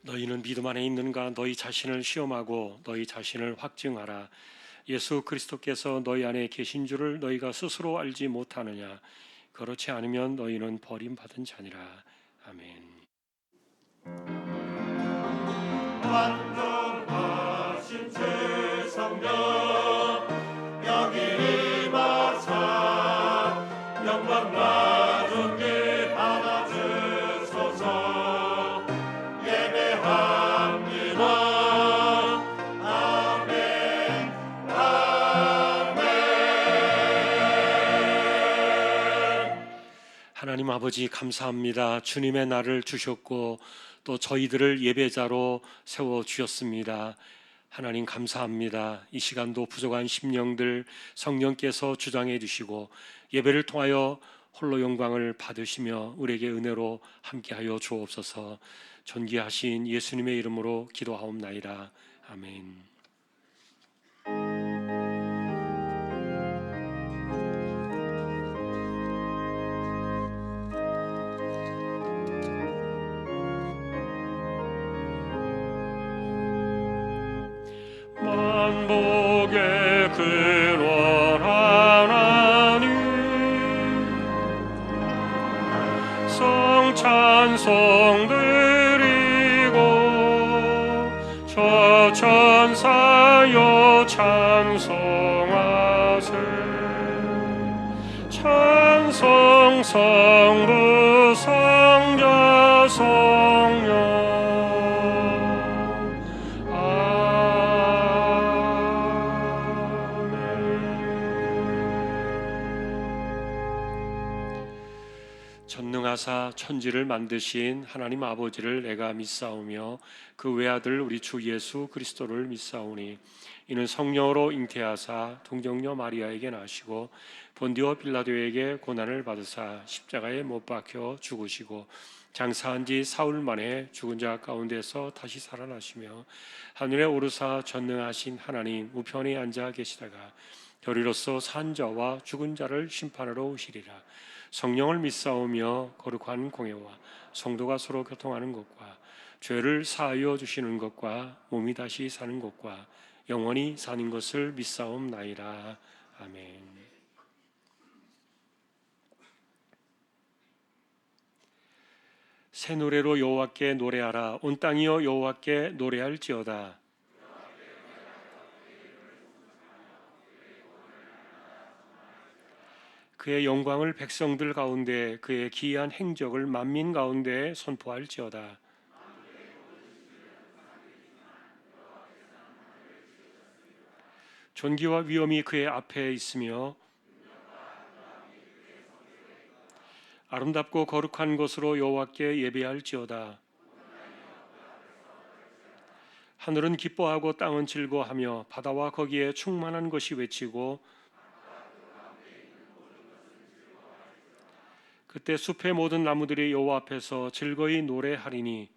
너희는 믿음 안에 있는가? 너희 자신을 시험하고 너희 자신을 확증하라. 예수 그리스도께서 너희 안에 계신 줄을 너희가 스스로 알지 못하느냐? 그렇지 않으면 너희는 버림받은 자니라. 아멘. 완전하신 주 성령 여기 임하사 영광과 존귀 받아주소서. 예배합니다. 아멘. 아멘. 하나님 아버지 감사합니다. 주님의 날을 주셨고 또 저희들을 예배자로 세워주셨습니다. 하나님 감사합니다. 이 시간도 부족한 심령들 성령께서 주장해 주시고 예배를 통하여 홀로 영광을 받으시며 우리에게 은혜로 함께하여 주옵소서. 존귀하신 예수님의 이름으로 기도하옵나이다. 아멘. 만복의 근원 하나님 성찬송 드리고 저 천사여 찬송하세. 찬송 성부 성자 성령 전능하사 천지를 만드신 하나님 아버지를 내가 믿사오며 그 외아들 우리 주 예수 그리스도를 믿사오니 이는 성령으로 잉태하사 동정녀 마리아에게 나시고 본디오 빌라도에게 고난을 받으사 십자가에 못 박혀 죽으시고 장사한 지 사흘 만에 죽은 자 가운데서 다시 살아나시며 하늘에 오르사 전능하신 하나님 우편에 앉아 계시다가 저리로서 산 자와 죽은 자를 심판하러 오시리라. 성령을 믿사오며 거룩한 공예와 성도가 서로 교통하는 것과 죄를 사하여 주시는 것과 몸이 다시 사는 것과 영원히 사는 것을 믿사옵나이다. 아멘. 새 노래로 여호와께 노래하라. 온 땅이여 여호와께 노래할지어다. 그의 영광을 백성들 가운데 그의 기이한 행적을 만민 가운데 선포할지어다. 존귀와 위엄이 그의 앞에 있으며 아름답고 거룩한 것으로 여호와께 예배할지어다. 하늘은 기뻐하고 땅은 즐거워하며 바다와 거기에 충만한 것이 외치고 그때 숲의 모든 나무들이 여호와 앞에서 즐거이 노래하리니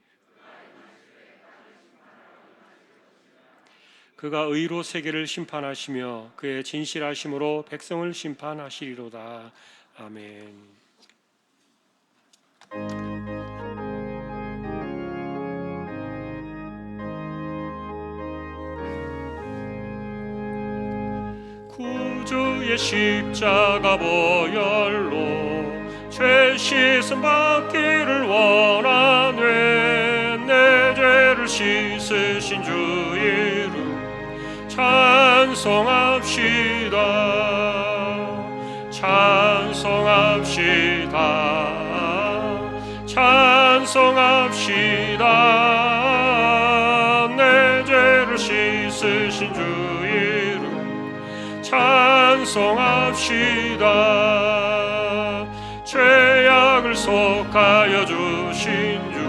그가 의로 세계를 심판하시며 그의 진실하심으로 백성을 심판하시리로다. 아멘. 구주의 십자가 보혈로 죄 씻음 받기를 원하네. 내 죄를 씻으신 주 이름 찬송합시다. 찬송합시다. 찬송합시다. 내 죄를 씻으신 주 이름 찬송합시다. 죄악을 속하여 주신 주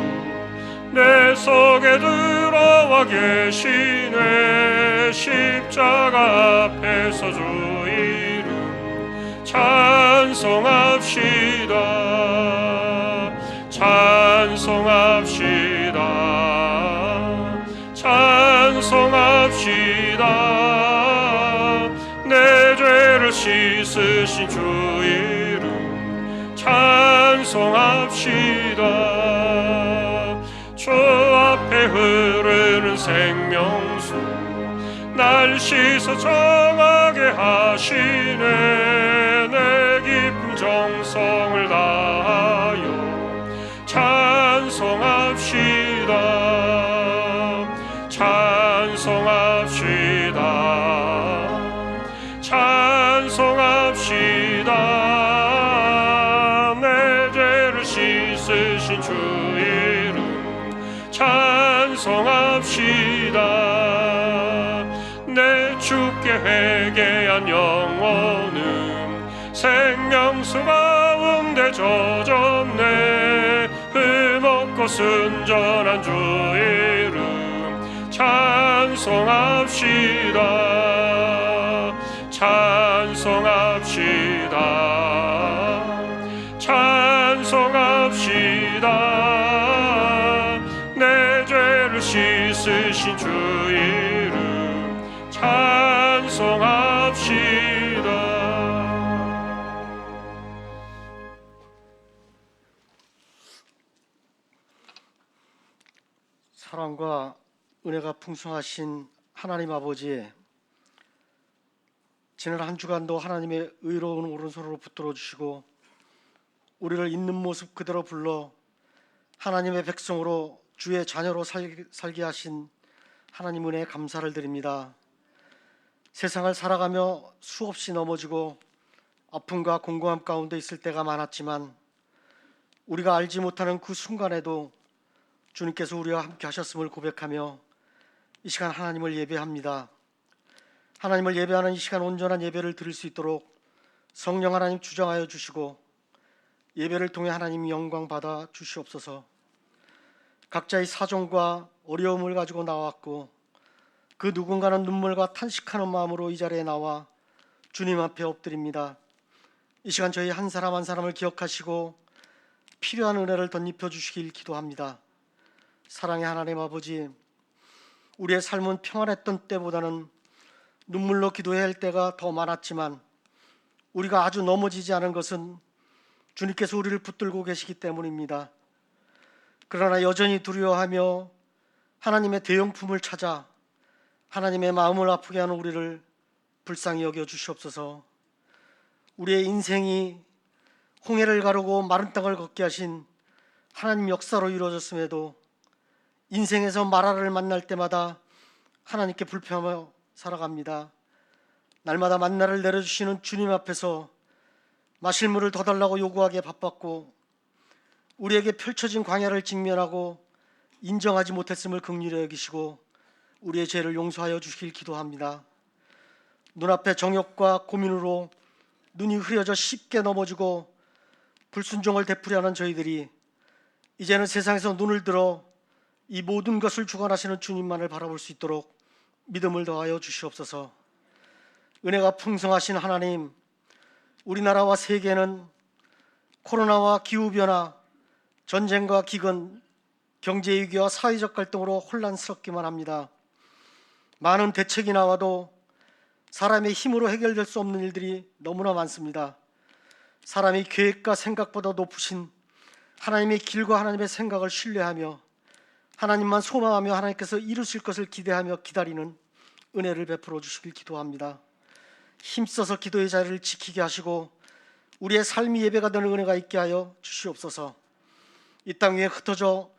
내 속에 들어와 계시네. 십자가 앞에서 주 이름 찬송합시다. 찬송합시다. 찬송합시다. 내 죄를 씻으신 주 이름 찬송합시다. 주 앞에 흐르는 생명수 날 씻어 정하게 하시네. 내 깊은 정성을 다하여 찬송합시다. 찬송합시다. 찬송합시다. 내 죄를 씻으신 주 이름 찬송합시다. 내 주께 회개한 영혼은 생명수 가운데 젖었네. 흠없고 순전한 주 이름 찬송합시다. 찬송합시다. 찬송합시다. 내 죄를 씻으신 주 이름 찬송합시다. 사랑과 은혜가 풍성하신 하나님 아버지, 지난 한 주간도 하나님의 의로운 오른손으로 붙들어 주시고 우리를 있는 모습 그대로 불러 하나님의 백성으로 주의 자녀로 살게 하신 하나님 은혜에 감사를 드립니다. 세상을 살아가며 수없이 넘어지고 아픔과 공고함 가운데 있을 때가 많았지만 우리가 알지 못하는 그 순간에도 주님께서 우리와 함께 하셨음을 고백하며 이 시간 하나님을 예배합니다. 하나님을 예배하는 이 시간 온전한 예배를 드릴 수 있도록 성령 하나님 주장하여 주시고 예배를 통해 하나님 영광 받아 주시옵소서. 각자의 사정과 어려움을 가지고 나왔고 그 누군가는 눈물과 탄식하는 마음으로 이 자리에 나와 주님 앞에 엎드립니다. 이 시간 저희 한 사람 한 사람을 기억하시고 필요한 은혜를 덧입혀 주시길 기도합니다. 사랑의 하나님 아버지, 우리의 삶은 평안했던 때보다는 눈물로 기도해야 할 때가 더 많았지만 우리가 아주 넘어지지 않은 것은 주님께서 우리를 붙들고 계시기 때문입니다. 그러나 여전히 두려워하며 하나님의 대형품을 찾아 하나님의 마음을 아프게 하는 우리를 불쌍히 여겨 주시옵소서. 우리의 인생이 홍해를 가르고 마른 땅을 걷게 하신 하나님 역사로 이루어졌음에도 인생에서 마라를 만날 때마다 하나님께 불평하며 살아갑니다. 날마다 만나를 내려주시는 주님 앞에서 마실 물을 더 달라고 요구하기에 바빴고 우리에게 펼쳐진 광야를 직면하고 인정하지 못했음을 긍휼히 여기시고 우리의 죄를 용서하여 주시길 기도합니다. 눈앞에 정욕과 고민으로 눈이 흐려져 쉽게 넘어지고 불순종을 되풀이하는 저희들이 이제는 세상에서 눈을 들어 이 모든 것을 주관하시는 주님만을 바라볼 수 있도록 믿음을 더하여 주시옵소서. 은혜가 풍성하신 하나님, 우리나라와 세계는 코로나와 기후변화, 전쟁과 기근, 경제위기와 사회적 갈등으로 혼란스럽기만 합니다. 많은 대책이 나와도 사람의 힘으로 해결될 수 없는 일들이 너무나 많습니다. 사람이 계획과 생각보다 높으신 하나님의 길과 하나님의 생각을 신뢰하며 하나님만 소망하며 하나님께서 이루실 것을 기대하며 기다리는 은혜를 베풀어 주시길 기도합니다. 힘써서 기도의 자리를 지키게 하시고 우리의 삶이 예배가 되는 은혜가 있게 하여 주시옵소서. 이 땅 위에 흩어져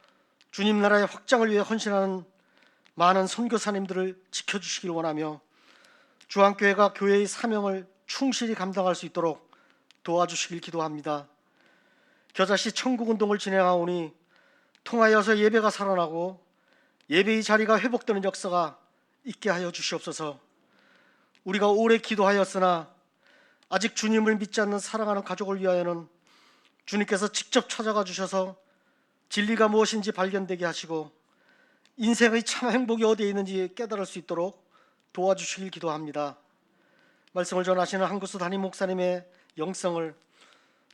주님 나라의 확장을 위해 헌신하는 많은 선교사님들을 지켜주시길 원하며 주한교회가 교회의 사명을 충실히 감당할 수 있도록 도와주시길 기도합니다. 겨자씨 천국운동을 진행하오니 통하여서 예배가 살아나고 예배의 자리가 회복되는 역사가 있게 하여 주시옵소서. 우리가 오래 기도하였으나 아직 주님을 믿지 않는 사랑하는 가족을 위하여는 주님께서 직접 찾아가 주셔서 진리가 무엇인지 발견되게 하시고 인생의 참 행복이 어디에 있는지 깨달을 수 있도록 도와주시길 기도합니다. 말씀을 전하시는 한구수 담임 목사님의 영성을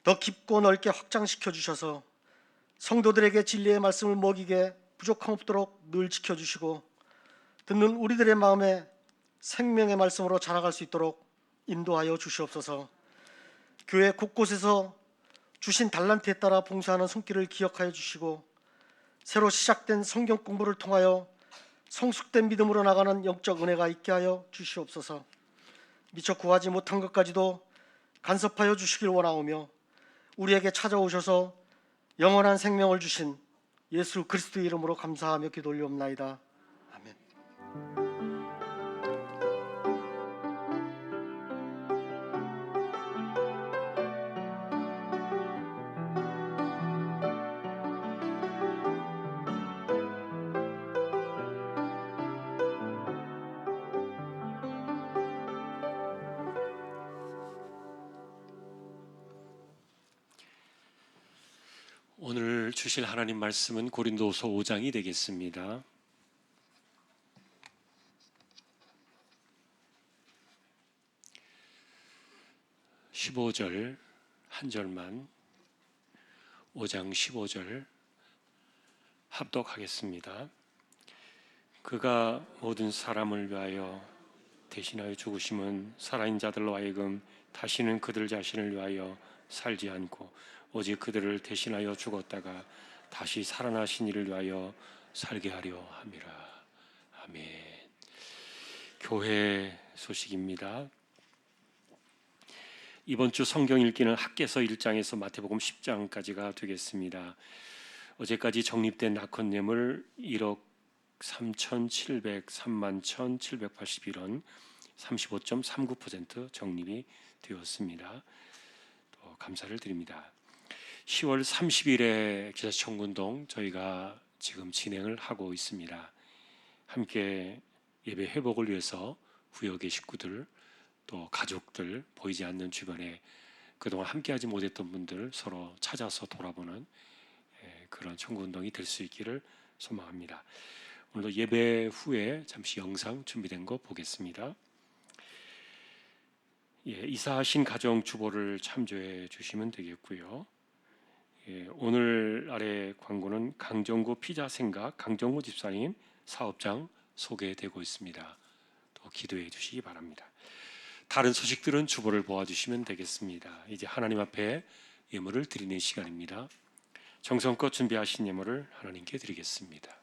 더 깊고 넓게 확장시켜 주셔서 성도들에게 진리의 말씀을 먹이게 부족함 없도록 늘 지켜주시고 듣는 우리들의 마음에 생명의 말씀으로 자라갈 수 있도록 인도하여 주시옵소서. 교회 곳곳에서 주신 달란트에 따라 봉사하는 손길을 기억하여 주시고 새로 시작된 성경 공부를 통하여 성숙된 믿음으로 나가는 영적 은혜가 있게 하여 주시옵소서. 미처 구하지 못한 것까지도 간섭하여 주시길 원하오며 우리에게 찾아오셔서 영원한 생명을 주신 예수 그리스도의 이름으로 감사하며 기도 올리옵나이다. 아멘. 오늘 주실 하나님 말씀은 고린도서 5장이 되겠습니다. 15절 한 절만 5장 15절 합독하겠습니다. 그가 모든 사람을 위하여 대신하여 죽으심은 살아있는 자들로 하여금 다시는 그들 자신을 위하여 살지 않고 오직 그들을 대신하여 죽었다가 다시 살아나신 이를 위하여 살게 하려 함이라. 아멘. 교회 소식입니다. 이번 주 성경 읽기는 학개서 1장에서 마태복음 10장까지가 되겠습니다. 어제까지 적립된 낙헌예물 1억 3,703만 1,781원 35.39% 적립이 되었습니다. 또 감사를 드립니다. 10월 30일에 기사청운동 저희가 지금 진행을 하고 있습니다. 함께 예배 회복을 위해서 구역의 식구들 또 가족들 보이지 않는 주변에 그동안 함께하지 못했던 분들 서로 찾아서 돌아보는 그런 청구운동이 될 수 있기를 소망합니다. 오늘도 예배 후에 잠시 영상 준비된 거 보겠습니다. 이사하신 가정 주보를 참조해 주시면 되겠고요. 오늘 아래 광고는 강정구 피자 생각 강정구 집사님 사업장 소개되고 있습니다. 또 기도해 주시기 바랍니다. 다른 소식들은 주보를 보아주시면 되겠습니다. 이제 하나님 앞에 예물을 드리는 시간입니다. 정성껏 준비하신 예물을 하나님께 드리겠습니다.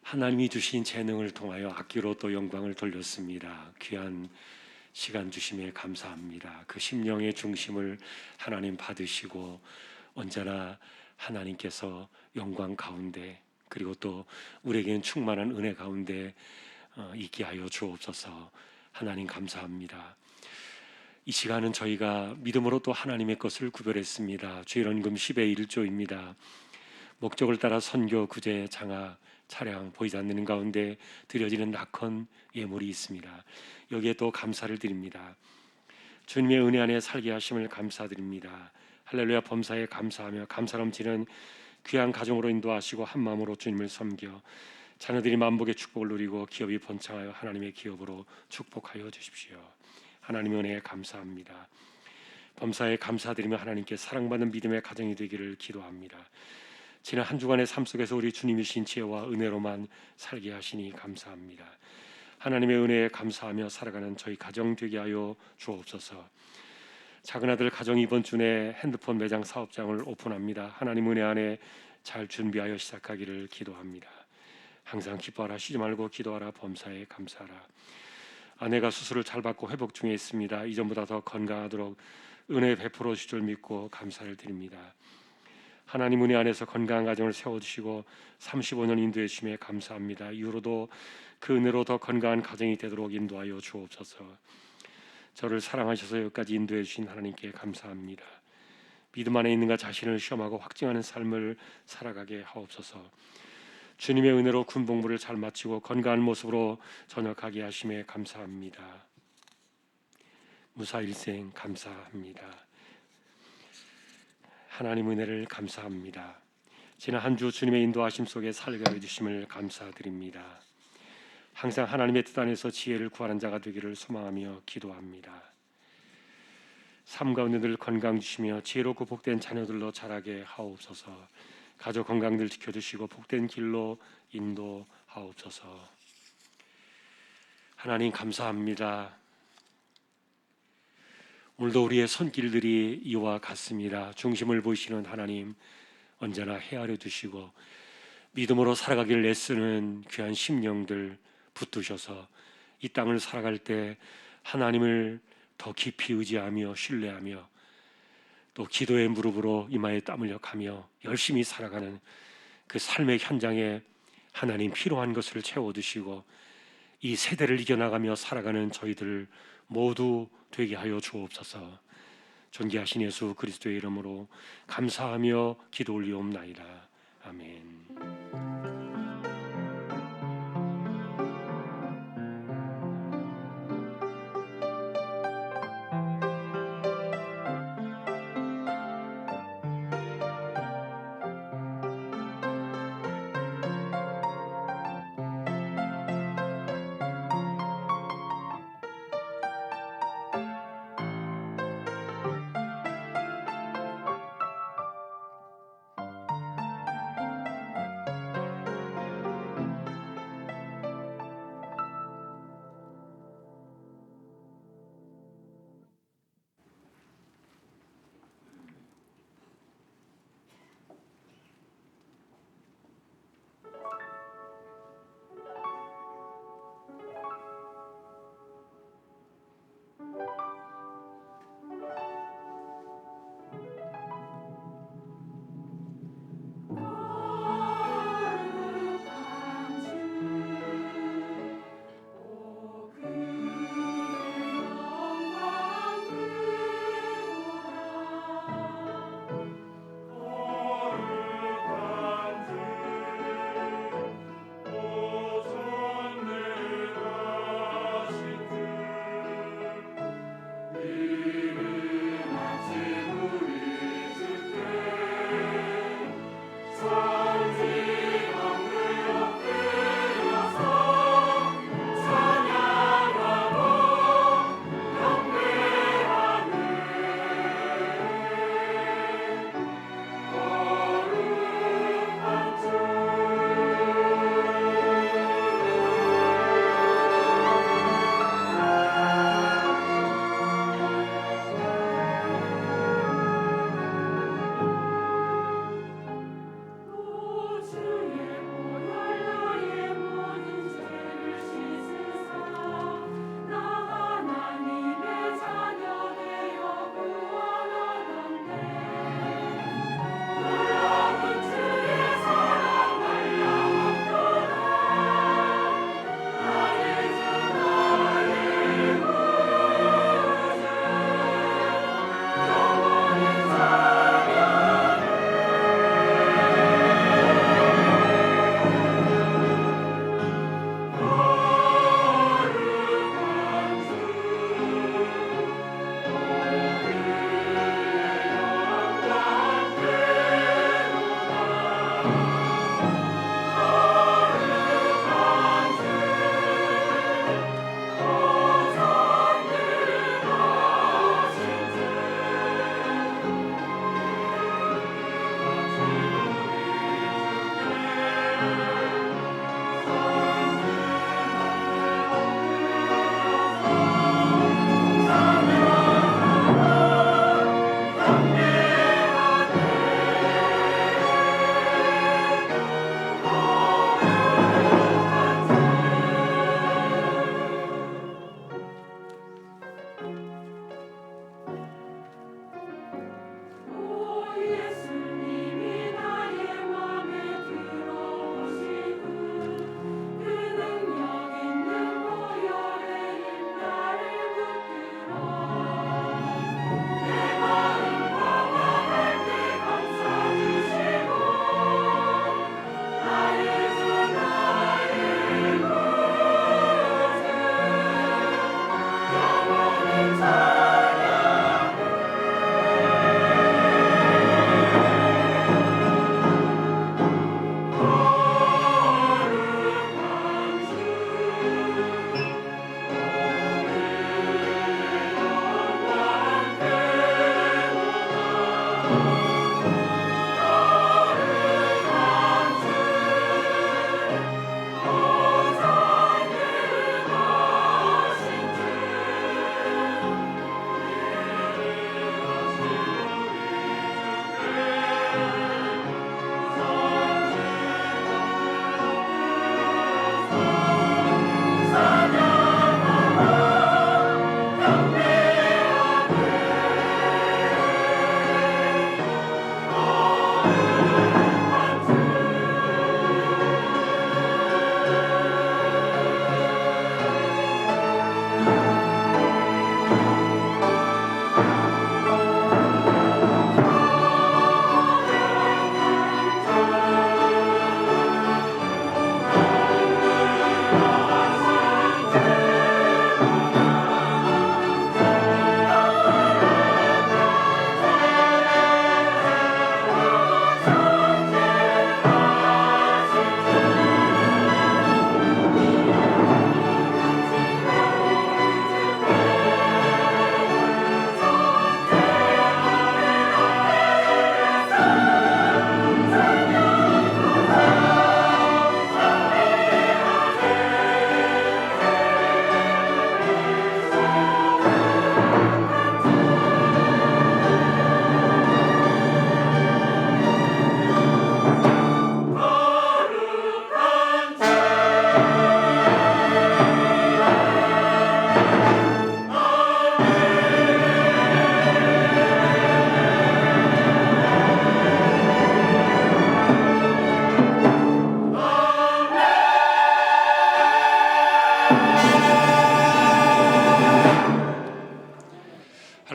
하나님이 주신 재능을 통하여 악기로 또 영광을 돌렸습니다. 귀한 시간 주심에 감사합니다. 그 심령의 중심을 하나님 받으시고 언제나 하나님께서 영광 가운데 그리고 또 우리에게는 충만한 은혜 가운데 있게 하여 주옵소서. 하나님 감사합니다. 이 시간은 저희가 믿음으로 또 하나님의 것을 구별했습니다. 주일원금 10의 1조입니다. 목적을 따라 선교, 구제, 장학, 차량 보이지 않는 가운데 드려지는 낙헌 예물이 있습니다. 여기에 또 감사를 드립니다. 주님의 은혜 안에 살게 하심을 감사드립니다. 할렐루야. 범사에 감사하며 감사 넘치는 귀한 가정으로 인도하시고 한 마음으로 주님을 섬겨 자녀들이 만복의 축복을 누리고 기업이 번창하여 하나님의 기업으로 축복하여 주십시오. 하나님의 은혜에 감사합니다. 범사에 감사드리며 하나님께 사랑받는 믿음의 가정이 되기를 기도합니다. 지난 한 주간의 삶 속에서 우리 주님이신 지혜와 은혜로만 살게 하시니 감사합니다. 하나님의 은혜에 감사하며 살아가는 저희 가정 되게 하여 주옵소서. 작은 아들 가정 이번 주 내 핸드폰 매장 사업장을 오픈합니다. 하나님 은혜 안에 잘 준비하여 시작하기를 기도합니다. 항상 기뻐하라, 쉬지 말고 기도하라. 범사에 감사하라. 아내가 수술을 잘 받고 회복 중에 있습니다. 이전보다 더 건강하도록 은혜 베풀어 주실 줄 믿고 감사를 드립니다. 하나님 은혜 안에서 건강한 가정을 세워주시고 35년 인도해 주심에 감사합니다. 이후로도 그 은혜로 더 건강한 가정이 되도록 인도하여 주옵소서. 저를 사랑하셔서 여기까지 인도해 주신 하나님께 감사합니다. 믿음 안에 있는가 자신을 시험하고 확증하는 삶을 살아가게 하옵소서. 주님의 은혜로 군복무를 잘 마치고 건강한 모습으로 전역하게 하심에 감사합니다. 무사일생 감사합니다. 하나님 은혜를 감사합니다. 지난 한 주 주님의 인도하심 속에 살게 하여 주심을 감사드립니다. 항상 하나님의 뜻 안에서 지혜를 구하는 자가 되기를 소망하며 기도합니다. 삶 가운데 늘 건강 주시며 지혜롭고 복된 자녀들로 자라게 하옵소서. 가족 건강들 지켜주시고 복된 길로 인도하옵소서. 하나님 감사합니다. 오늘도 우리의 손길들이 이와 같습니다. 중심을 보시는 하나님 언제나 헤아려 두시고 믿음으로 살아가기를 애쓰는 귀한 심령들 붙드셔서 이 땅을 살아갈 때 하나님을 더 깊이 의지하며 신뢰하며 또 기도의 무릎으로 이마에 땀 흘려가며 열심히 살아가는 그 삶의 현장에 하나님 필요한 것을 채워두시고 이 세대를 이겨나가며 살아가는 저희들 모두 되게 하여 주옵소서. 존귀하신 예수 그리스도의 이름으로 감사하며 기도 올리옵나이다. 아멘.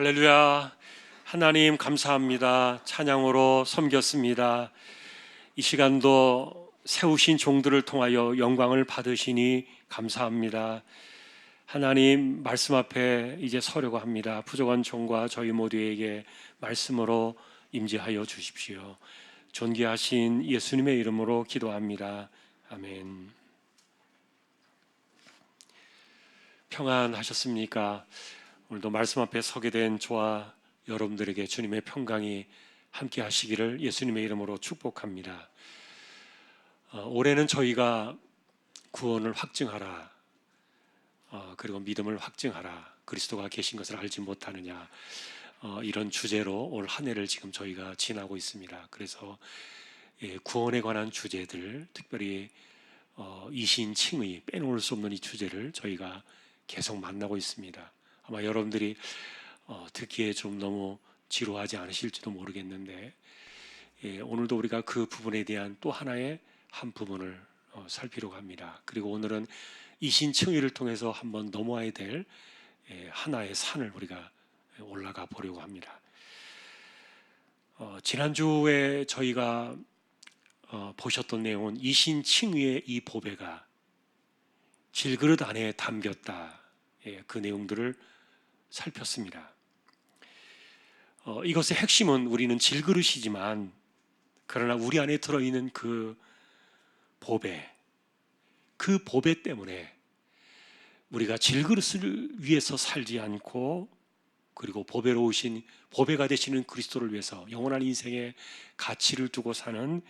할렐루야. 하나님 감사합니다. 찬양으로 섬겼습니다. 이 시간도 세우신 종들을 통하여 영광을 받으시니 감사합니다. 하나님 말씀 앞에 이제 서려고 합니다. 부족한 종과 저희 모두에게 말씀으로 임재하여 주십시오. 존귀하신 예수님의 이름으로 기도합니다. 아멘. 평안하셨습니까? 오늘도 말씀 앞에 서게 된 저와 여러분들에게 주님의 평강이 함께 하시기를 예수님의 이름으로 축복합니다. 올해는 저희가 구원을 확증하라, 그리고 믿음을 확증하라, 그리스도가 계신 것을 알지 못하느냐, 이런 주제로 올 한 해를 지금 저희가 지나고 있습니다. 그래서 구원에 관한 주제들, 특별히 이신칭의, 빼놓을 수 없는 이 주제를 저희가 계속 만나고 있습니다. 아마 여러분들이 듣기에 좀 너무 지루하지 않으실지도 모르겠는데, 오늘도 우리가 그 부분에 대한 또 하나의 한 부분을 살피려고 합니다. 그리고 오늘은 이신칭의를 통해서 한번 넘어야 될 하나의 산을 우리가 올라가 보려고 합니다. 지난주에 저희가 보셨던 내용은 이신칭의의 이 보배가 질그릇 안에 담겼다, 그 내용들을 살폈습니다. 이것의 핵심은 우리는 질그릇이지만, 그러나 우리 안에 들어있는 그 보배, 그 보배 때문에 우리가 질그릇을 위해서 살지 않고, 그리고 보배가 되시는 그리스도를 위해서 영원한 인생의 가치를 두고 사는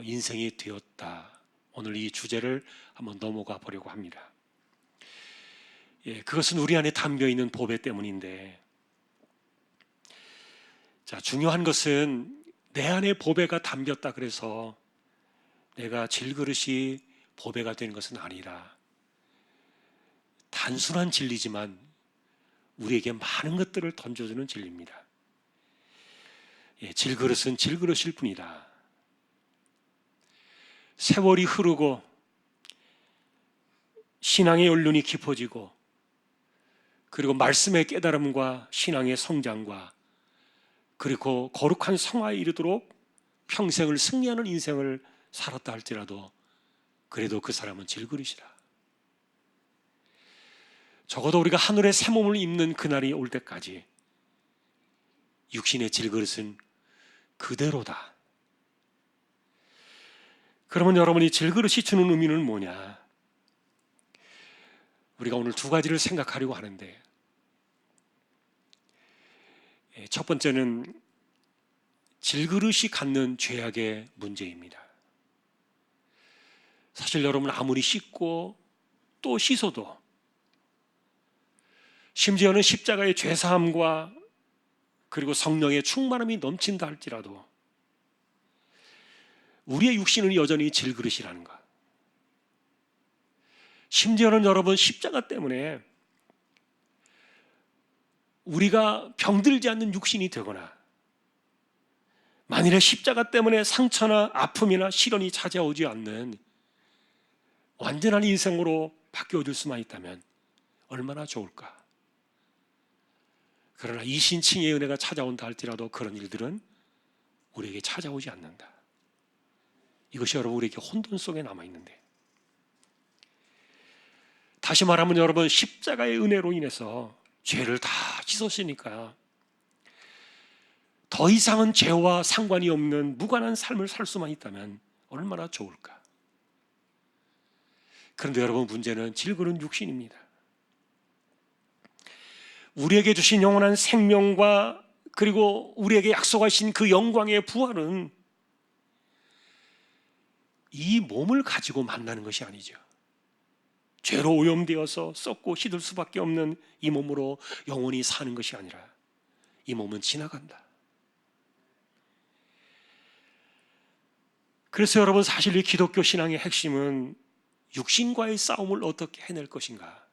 인생이 되었다. 오늘 이 주제를 한번 넘어가 보려고 합니다. 그것은 우리 안에 담겨있는 보배 때문인데, 중요한 것은 내 안에 보배가 담겼다 그래서 내가 질그릇이 보배가 되는 것은 아니라, 단순한 진리지만 우리에게 많은 것들을 던져주는 진리입니다. 질그릇은 질그릇일 뿐이다. 세월이 흐르고 신앙의 연륜이 깊어지고, 그리고 말씀의 깨달음과 신앙의 성장과, 그리고 거룩한 성화에 이르도록 평생을 승리하는 인생을 살았다 할지라도, 그래도 그 사람은 질그릇이라. 적어도 우리가 하늘의 새 몸을 입는 그날이 올 때까지 육신의 질그릇은 그대로다. 그러면 여러분이 질그릇이 주는 의미는 뭐냐? 우리가 오늘 두 가지를 생각하려고 하는데, 첫 번째는 질그릇이 갖는 죄악의 문제입니다. 사실 여러분, 아무리 씻고 또 씻어도, 심지어는 십자가의 죄사함과 그리고 성령의 충만함이 넘친다 할지라도 우리의 육신은 여전히 질그릇이라는 것. 심지어는 여러분, 십자가 때문에 우리가 병들지 않는 육신이 되거나, 만일에 십자가 때문에 상처나 아픔이나 시련이 찾아오지 않는 완전한 인생으로 바뀌어질 수만 있다면 얼마나 좋을까. 그러나 이신칭의 은혜가 찾아온다 할지라도 그런 일들은 우리에게 찾아오지 않는다. 이것이 여러분, 우리에게 혼돈 속에 남아있는데, 다시 말하면 여러분, 십자가의 은혜로 인해서 죄를 다 씻었으니까 더 이상은 죄와 상관이 없는 무관한 삶을 살 수만 있다면 얼마나 좋을까. 그런데 여러분, 문제는 질그릇 육신입니다. 우리에게 주신 영원한 생명과 그리고 우리에게 약속하신 그 영광의 부활은 이 몸을 가지고 만나는 것이 아니죠. 죄로 오염되어서 썩고 시들 수밖에 없는 이 몸으로 영원히 사는 것이 아니라, 이 몸은 지나간다. 그래서 여러분, 사실 이 기독교 신앙의 핵심은 육신과의 싸움을 어떻게 해낼 것인가,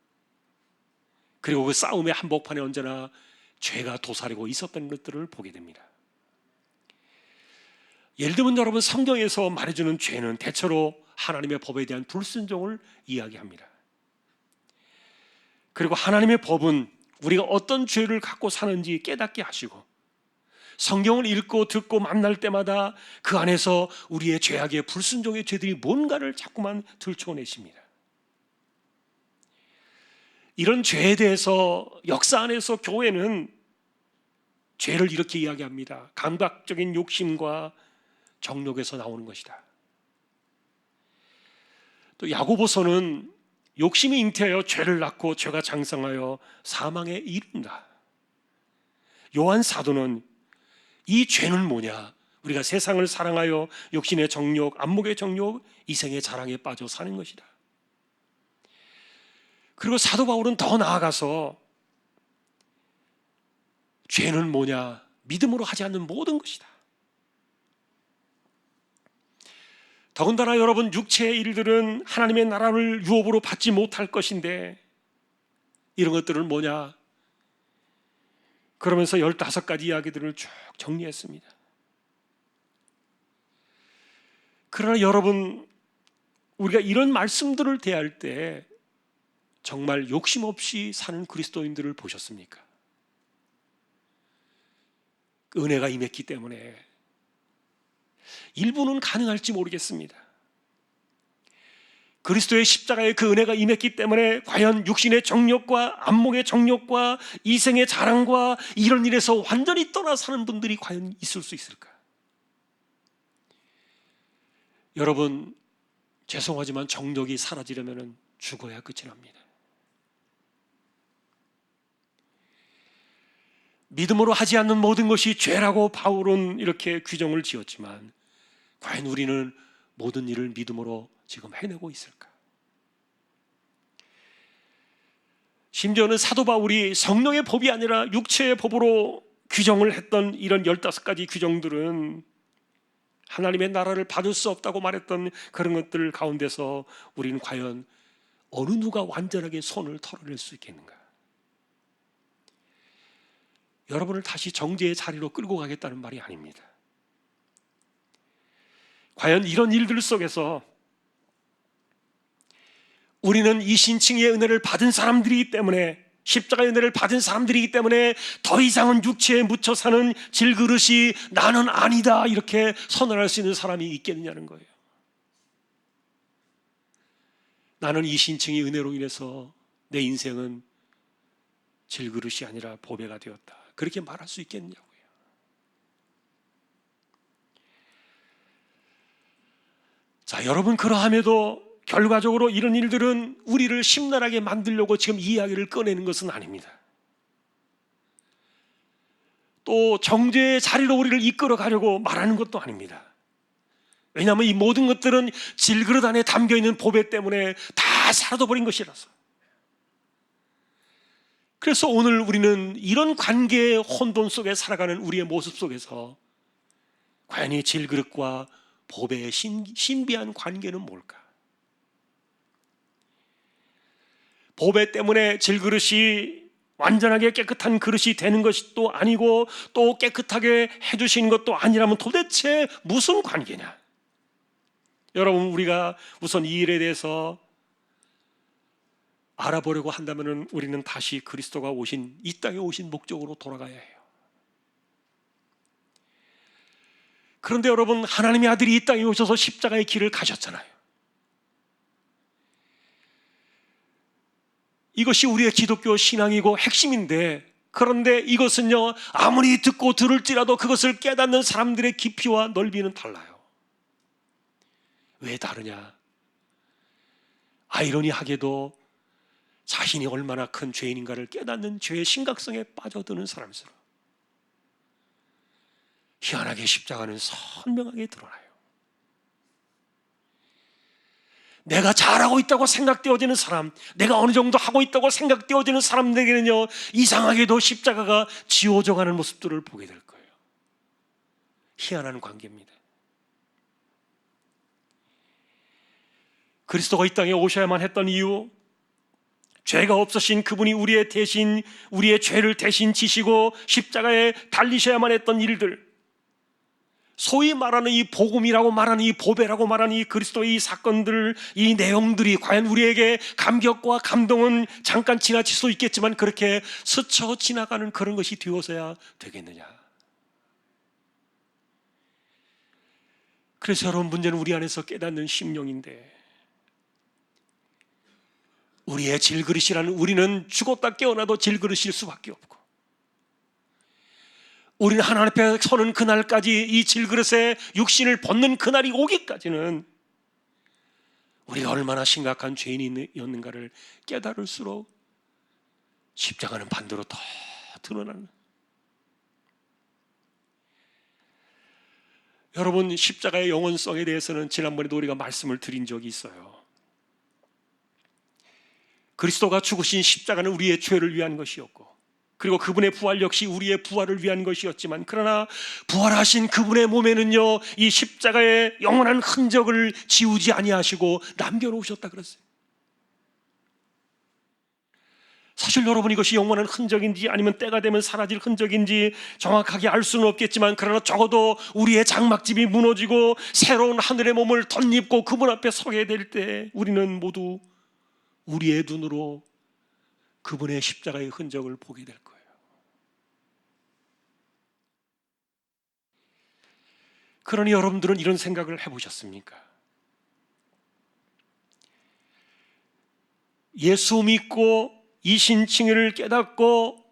그리고 그 싸움의 한복판에 언제나 죄가 도사리고 있었던 것들을 보게 됩니다. 예를 들면 여러분, 성경에서 말해주는 죄는 대체로 하나님의 법에 대한 불순종을 이야기합니다. 그리고 하나님의 법은 우리가 어떤 죄를 갖고 사는지 깨닫게 하시고 성경을 읽고 듣고 만날 때마다 그 안에서 우리의 죄악의 불순종의 죄들이 뭔가를 자꾸만 들춰내십니다. 이런 죄에 대해서 역사 안에서 교회는 죄를 이렇게 이야기합니다. 감각적인 욕심과 정욕에서 나오는 것이다. 또 야고보서는 욕심이 잉태하여 죄를 낳고 죄가 장성하여 사망에 이른다. 요한 사도는 이 죄는 뭐냐? 우리가 세상을 사랑하여 욕심의 정욕, 안목의 정욕, 이생의 자랑에 빠져 사는 것이다. 그리고 사도 바울은 더 나아가서 죄는 뭐냐? 믿음으로 하지 않는 모든 것이다. 더군다나 여러분, 육체의 일들은 하나님의 나라를 유업으로 받지 못할 것인데 이런 것들은 뭐냐? 그러면서 15가지 이야기들을 쭉 정리했습니다. 그러나 여러분, 우리가 이런 말씀들을 대할 때 정말 욕심 없이 사는 그리스도인들을 보셨습니까? 은혜가 임했기 때문에 일부는 가능할지 모르겠습니다. 그리스도의 십자가에 그 은혜가 임했기 때문에 과연 육신의 정욕과 안목의 정욕과 이생의 자랑과 이런 일에서 완전히 떠나 사는 분들이 과연 있을 수 있을까? 여러분, 죄송하지만 정욕이 사라지려면 죽어야 끝이 납니다. 믿음으로 하지 않는 모든 것이 죄라고 바울은 이렇게 규정을 지었지만 과연 우리는 모든 일을 믿음으로 지금 해내고 있을까? 심지어는 사도 바울이 성령의 법이 아니라 육체의 법으로 규정을 했던 이런 15가지 규정들은 하나님의 나라를 받을 수 없다고 말했던 그런 것들 가운데서 우리는 과연 어느 누가 완전하게 손을 털어낼 수 있겠는가? 여러분을 다시 정죄의 자리로 끌고 가겠다는 말이 아닙니다. 과연 이런 일들 속에서 우리는 이신칭의 은혜를 받은 사람들이기 때문에, 십자가의 은혜를 받은 사람들이기 때문에 더 이상은 육체에 묻혀 사는 질그릇이 나는 아니다 이렇게 선언할 수 있는 사람이 있겠느냐는 거예요. 나는 이신칭의 은혜로 인해서 내 인생은 질그릇이 아니라 보배가 되었다, 그렇게 말할 수 있겠냐고요. 자, 여러분, 그러함에도 결과적으로 이런 일들은 우리를 심란하게 만들려고 지금 이 이야기를 꺼내는 것은 아닙니다. 또 정죄의 자리로 우리를 이끌어 가려고 말하는 것도 아닙니다. 왜냐하면 이 모든 것들은 질그릇 안에 담겨있는 보배 때문에 다 사라져버린 것이라서. 그래서 오늘 우리는 이런 관계의 혼돈 속에 살아가는 우리의 모습 속에서 과연 이 질그릇과 보배의 신비한 관계는 뭘까? 보배 때문에 질그릇이 완전하게 깨끗한 그릇이 되는 것이 또 아니고 또 깨끗하게 해주시는 것도 아니라면 도대체 무슨 관계냐? 여러분, 우리가 우선 이 일에 대해서 알아보려고 한다면 우리는 다시 그리스도가 오신, 이 땅에 오신 목적으로 돌아가야 해요. 그런데 여러분, 하나님의 아들이 이 땅에 오셔서 십자가의 길을 가셨잖아요. 이것이 우리의 기독교 신앙이고 핵심인데, 그런데 이것은요, 아무리 듣고 들을지라도 그것을 깨닫는 사람들의 깊이와 넓이는 달라요. 왜 다르냐? 아이러니하게도 자신이 얼마나 큰 죄인인가를 깨닫는 죄의 심각성에 빠져드는 사람처럼 희한하게 십자가는 선명하게 드러나요. 내가 잘하고 있다고 생각되어지는 사람, 내가 어느 정도 하고 있다고 생각되어지는 사람들에게는요, 이상하게도 십자가가 지워져가는 모습들을 보게 될 거예요. 희한한 관계입니다. 그리스도가 이 땅에 오셔야만 했던 이유, 죄가 없으신 그분이 우리의 대신, 우리의 죄를 대신 지시고 십자가에 달리셔야만 했던 일들, 소위 말하는 이 복음이라고 말하는 이 보배라고 말하는 이 그리스도의 이 사건들, 이 내용들이 과연 우리에게 감격과 감동은 잠깐 지나칠 수 있겠지만 그렇게 스쳐 지나가는 그런 것이 되어서야 되겠느냐. 그래서 여러분, 문제는 우리 안에서 깨닫는 심령인데, 우리의 질그릇이라는, 우리는 죽었다 깨어나도 질그릇일 수밖에 없고, 우리는 하나님 앞에 서는 그날까지 이 질그릇에 육신을 벗는 그날이 오기까지는 우리가 얼마나 심각한 죄인이었는가를 깨달을수록 십자가는 반대로 더 드러나는. 여러분, 십자가의 영원성에 대해서는 지난번에도 우리가 말씀을 드린 적이 있어요. 그리스도가 죽으신 십자가는 우리의 죄를 위한 것이었고, 그리고 그분의 부활 역시 우리의 부활을 위한 것이었지만, 그러나 부활하신 그분의 몸에는요, 이 십자가의 영원한 흔적을 지우지 아니하시고 남겨놓으셨다 그랬어요. 사실 여러분, 이것이 영원한 흔적인지 아니면 때가 되면 사라질 흔적인지 정확하게 알 수는 없겠지만, 그러나 적어도 우리의 장막집이 무너지고 새로운 하늘의 몸을 덧입고 그분 앞에 서게 될 때 우리는 모두 우리의 눈으로 그분의 십자가의 흔적을 보게 될 거예요. 그러니 여러분들은 이런 생각을 해보셨습니까? 예수 믿고 이신칭의를 깨닫고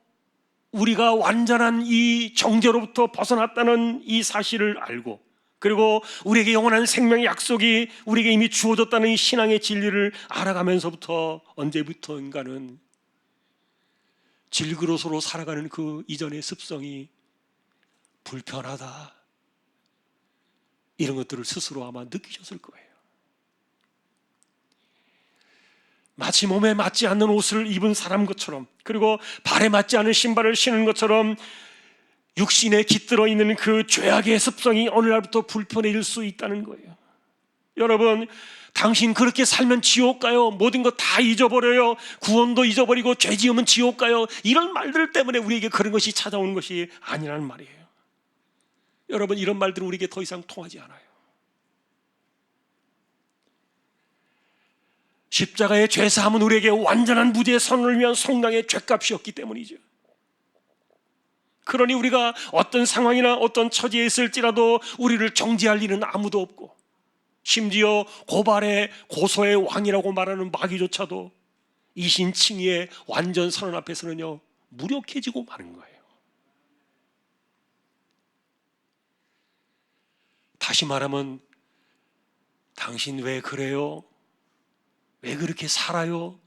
우리가 완전한 이 정죄로부터 벗어났다는 이 사실을 알고, 그리고 우리에게 영원한 생명의 약속이 우리에게 이미 주어졌다는 이 신앙의 진리를 알아가면서부터 언제부터인가는 질그릇으로 살아가는 그 이전의 습성이 불편하다, 이런 것들을 스스로 아마 느끼셨을 거예요. 마치 몸에 맞지 않는 옷을 입은 사람 것처럼, 그리고 발에 맞지 않은 신발을 신은 것처럼 육신에 깃들어 있는 그 죄악의 습성이 어느 날부터 불편해질 수 있다는 거예요. 여러분, 당신 그렇게 살면 지옥 가요? 모든 거 다 잊어버려요? 구원도 잊어버리고 죄 지으면 지옥 가요? 이런 말들 때문에 우리에게 그런 것이 찾아오는 것이 아니라는 말이에요. 여러분, 이런 말들은 우리에게 더 이상 통하지 않아요. 십자가의 죄사함은 우리에게 완전한 무죄의 선언을 위한 성량의 죄값이었기 때문이죠. 그러니 우리가 어떤 상황이나 어떤 처지에 있을지라도 우리를 정죄할 리는 아무도 없고, 심지어 고발의 고소의 왕이라고 말하는 마귀조차도 이신칭의의 완전 선언 앞에서는요, 무력해지고 마는 거예요. 다시 말하면, 당신 왜 그래요? 왜 그렇게 살아요?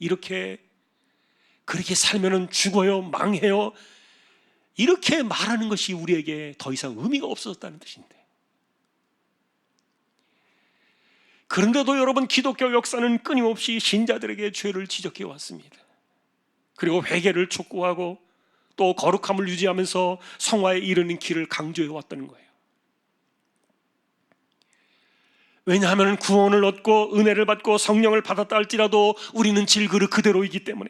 그렇게 살면은 죽어요? 망해요? 이렇게 말하는 것이 우리에게 더 이상 의미가 없어졌다는 뜻인데, 그런데도 여러분, 기독교 역사는 끊임없이 신자들에게 죄를 지적해 왔습니다. 그리고 회개를 촉구하고 또 거룩함을 유지하면서 성화에 이르는 길을 강조해 왔다는 거예요. 왜냐하면 구원을 얻고 은혜를 받고 성령을 받았다 할지라도 우리는 질그릇 그대로이기 때문에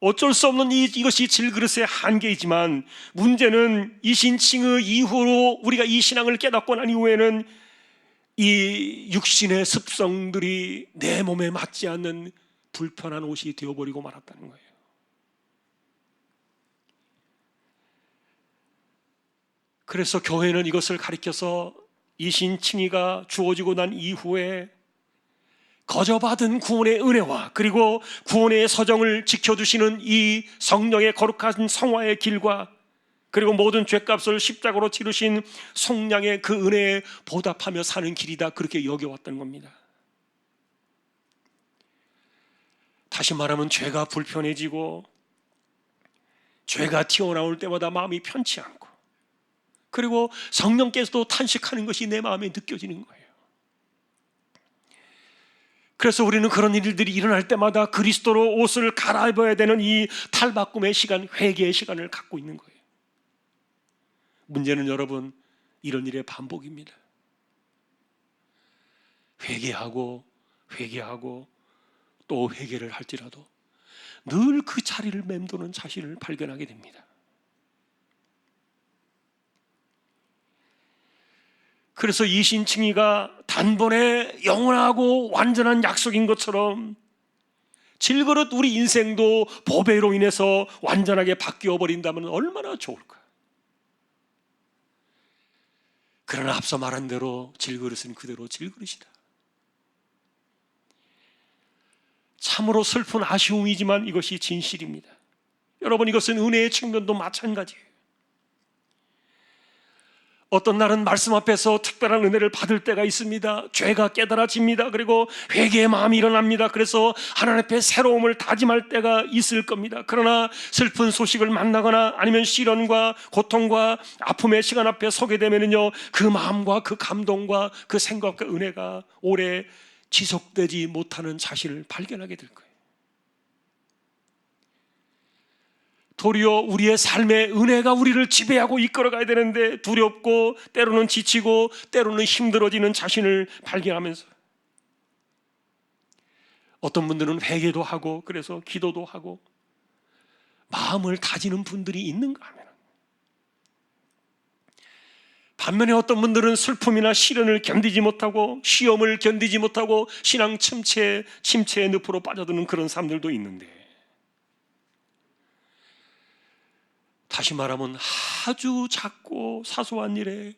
어쩔 수 없는 이것이 질그릇의 한계이지만, 문제는 이신칭의 이후로 우리가 이 신앙을 깨닫고 난 이후에는 이 육신의 습성들이 내 몸에 맞지 않는 불편한 옷이 되어버리고 말았다는 거예요. 그래서 교회는 이것을 가리켜서 이신칭의가 주어지고 난 이후에 거저받은 구원의 은혜와 그리고 구원의 서정을 지켜주시는 이 성령의 거룩한 성화의 길과, 그리고 모든 죄값을 십자가로 치르신 성량의 그 은혜에 보답하며 사는 길이다, 그렇게 여겨왔던 겁니다. 다시 말하면, 죄가 불편해지고 죄가 튀어나올 때마다 마음이 편치 않고, 그리고 성령께서도 탄식하는 것이 내 마음에 느껴지는 거예요. 그래서 우리는 그런 일들이 일어날 때마다 그리스도로 옷을 갈아입어야 되는 이 탈바꿈의 시간, 회개의 시간을 갖고 있는 거예요. 문제는 여러분, 이런 일의 반복입니다. 회개하고 또 회개를 할지라도 늘 그 자리를 맴도는 자신을 발견하게 됩니다. 그래서 이신칭의가 단번에 영원하고 완전한 약속인 것처럼 질그릇 우리 인생도 보배로 인해서 완전하게 바뀌어 버린다면 얼마나 좋을까. 그러나 앞서 말한 대로 질그릇은 그대로 질그릇이다. 참으로 슬픈 아쉬움이지만 이것이 진실입니다. 여러분, 이것은 은혜의 측면도 마찬가지예요. 어떤 날은 말씀 앞에서 특별한 은혜를 받을 때가 있습니다. 죄가 깨달아집니다. 그리고 회개의 마음이 일어납니다. 그래서 하나님 앞에 새로움을 다짐할 때가 있을 겁니다. 그러나 슬픈 소식을 만나거나 아니면 시련과 고통과 아픔의 시간 앞에 서게 되면요, 그 마음과 그 감동과 그 생각과 은혜가 오래 지속되지 못하는 사실을 발견하게 될 거예요. 도리어 우리의 삶의 은혜가 우리를 지배하고 이끌어가야 되는데 두렵고 때로는 지치고 때로는 힘들어지는 자신을 발견하면서 어떤 분들은 회개도 하고 그래서 기도도 하고 마음을 다지는 분들이 있는가 하면, 반면에 어떤 분들은 슬픔이나 시련을 견디지 못하고 시험을 견디지 못하고 신앙 침체의 늪으로 빠져드는 그런 사람들도 있는데, 다시 말하면 아주 작고 사소한 일에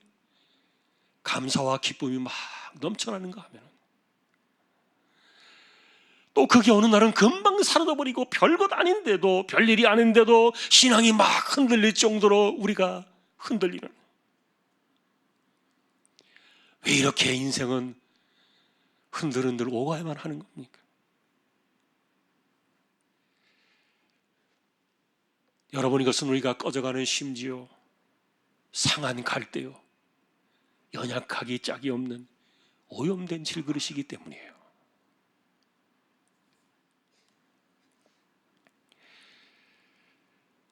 감사와 기쁨이 막 넘쳐나는가 하면, 또 그게 어느 날은 금방 사라져버리고 별것 아닌데도, 별일이 아닌데도 신앙이 막 흔들릴 정도로 우리가 흔들리는, 왜 이렇게 인생은 흔들흔들 오가야만 하는 겁니까? 여러분, 이것은 우리가 꺼져가는 심지어 상한 갈대요, 연약하기 짝이 없는 오염된 질그릇이기 때문이에요.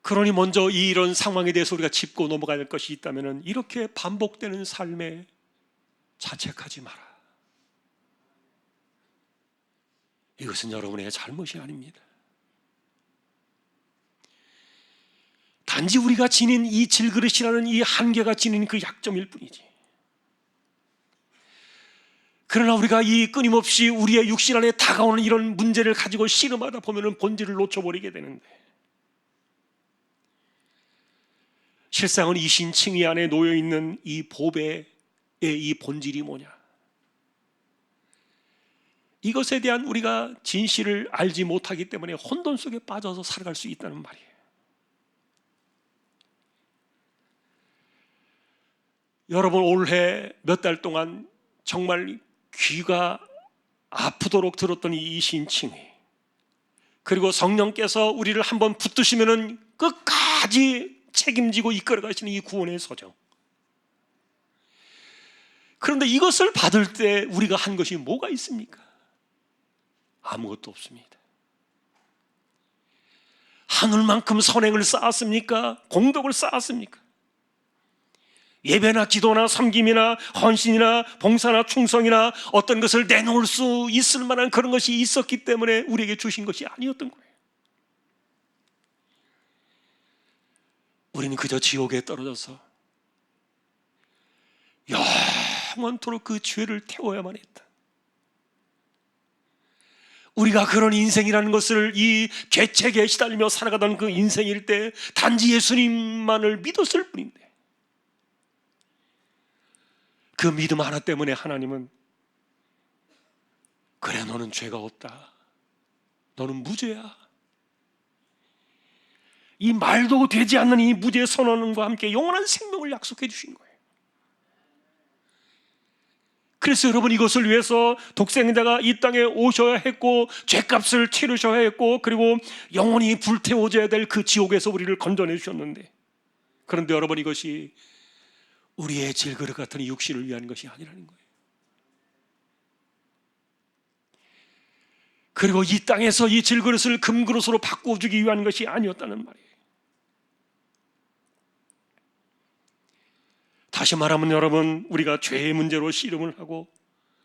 그러니 먼저 이런 상황에 대해서 우리가 짚고 넘어가야 될 것이 있다면, 이렇게 반복되는 삶에 자책하지 마라. 이것은 여러분의 잘못이 아닙니다. 단지 우리가 지닌 이 질그릇이라는 이 한계가 지닌 그 약점일 뿐이지. 그러나 우리가 이 끊임없이 우리의 육신 안에 다가오는 이런 문제를 가지고 씨름하다 보면 본질을 놓쳐버리게 되는데, 실상은 이신칭의 안에 놓여있는 이 보배의 이 본질이 뭐냐, 이것에 대한 우리가 진실을 알지 못하기 때문에 혼돈 속에 빠져서 살아갈 수 있다는 말이에요. 여러분, 올해 몇 달 동안 정말 귀가 아프도록 들었던 이 이신칭의, 그리고 성령께서 우리를 한번 붙드시면은 끝까지 책임지고 이끌어 가시는 이 구원의 소정. 그런데 이것을 받을 때 우리가 한 것이 뭐가 있습니까? 아무것도 없습니다. 하늘만큼 선행을 쌓았습니까? 공덕을 쌓았습니까? 예배나 기도나 섬김이나 헌신이나 봉사나 충성이나 어떤 것을 내놓을 수 있을 만한 그런 것이 있었기 때문에 우리에게 주신 것이 아니었던 거예요. 우리는 그저 지옥에 떨어져서 영원토록 그 죄를 태워야만 했다. 우리가 그런 인생이라는 것을, 이 죄책에 시달리며 살아가던 그 인생일 때 단지 예수님만을 믿었을 뿐인데, 그 믿음 하나 때문에 하나님은 그래, 너는 죄가 없다, 너는 무죄야, 이 말도 되지 않는 이 무죄 선언과 함께 영원한 생명을 약속해 주신 거예요. 그래서 여러분, 이것을 위해서 독생자가 이 땅에 오셔야 했고 죄값을 치르셔야 했고, 그리고 영원히 불태워져야 될 그 지옥에서 우리를 건져내 주셨는데, 그런데 여러분, 이것이 우리의 질그릇 같은 이 육신을 위한 것이 아니라는 거예요. 그리고 이 땅에서 이 질그릇을 금그릇으로 바꿔주기 위한 것이 아니었다는 말이에요. 다시 말하면 여러분, 우리가 죄의 문제로 씨름을 하고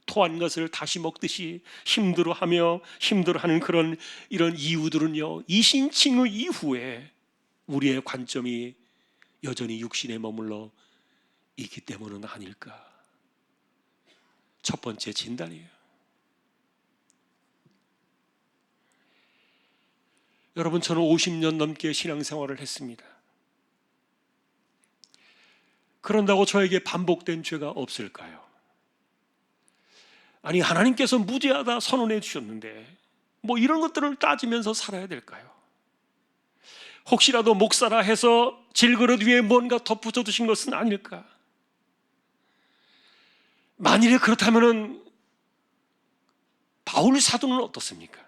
토한 것을 다시 먹듯이 힘들어하는 그런 이런 이유들은요, 이신칭의 이후에 우리의 관점이 여전히 육신에 머물러 있기 때문은 아닐까. 첫 번째 진단이에요. 여러분, 저는 50년 넘게 신앙생활을 했습니다. 그런다고 저에게 반복된 죄가 없을까요? 아니, 하나님께서 무죄하다 선언해 주셨는데 뭐 이런 것들을 따지면서 살아야 될까요? 혹시라도 목사라 해서 질그릇 위에 뭔가 덧붙여 두신 것은 아닐까? 만일에 그렇다면 바울 사도는 어떻습니까?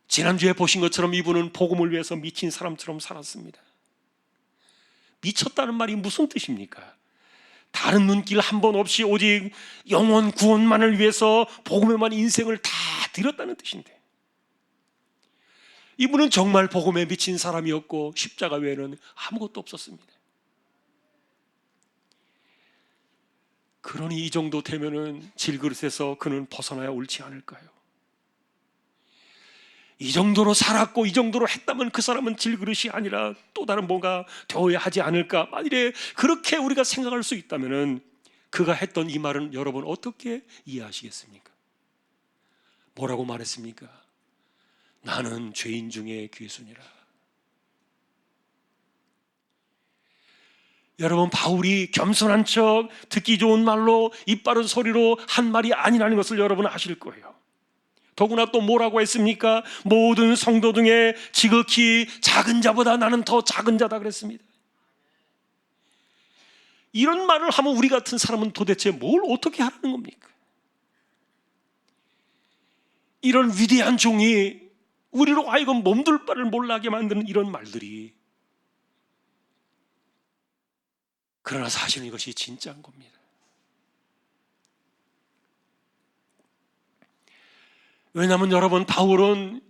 지난주에 보신 것처럼 이분은 복음을 위해서 미친 사람처럼 살았습니다. 미쳤다는 말이 무슨 뜻입니까? 다른 눈길 한 번 없이 오직 영혼 구원만을 위해서 복음에만 인생을 다 드렸다는 뜻인데, 이분은 정말 복음에 미친 사람이었고 십자가 외에는 아무것도 없었습니다. 그러니 이 정도 되면은 질그릇에서 그는 벗어나야 옳지 않을까요? 이 정도로 살았고 이 정도로 했다면 그 사람은 질그릇이 아니라 또 다른 뭔가 되어야 하지 않을까? 만일에 그렇게 우리가 생각할 수 있다면 그가 했던 이 말은 여러분 어떻게 이해하시겠습니까? 뭐라고 말했습니까? 나는 죄인 중에 괴순이라. 여러분, 바울이 겸손한 척 듣기 좋은 말로 입 바른 소리로 한 말이 아니라는 것을 여러분 아실 거예요. 더구나 또 뭐라고 했습니까? 모든 성도 중에 지극히 작은 자보다 나는 더 작은 자다 그랬습니다. 이런 말을 하면 우리 같은 사람은 도대체 뭘 어떻게 하라는 겁니까? 이런 위대한 종이 우리로 하여금 몸둘 바를 몰라하게 만드는 이런 말들이, 그러나 사실은 이것이 진짜인 겁니다. 왜냐하면 여러분, 바울은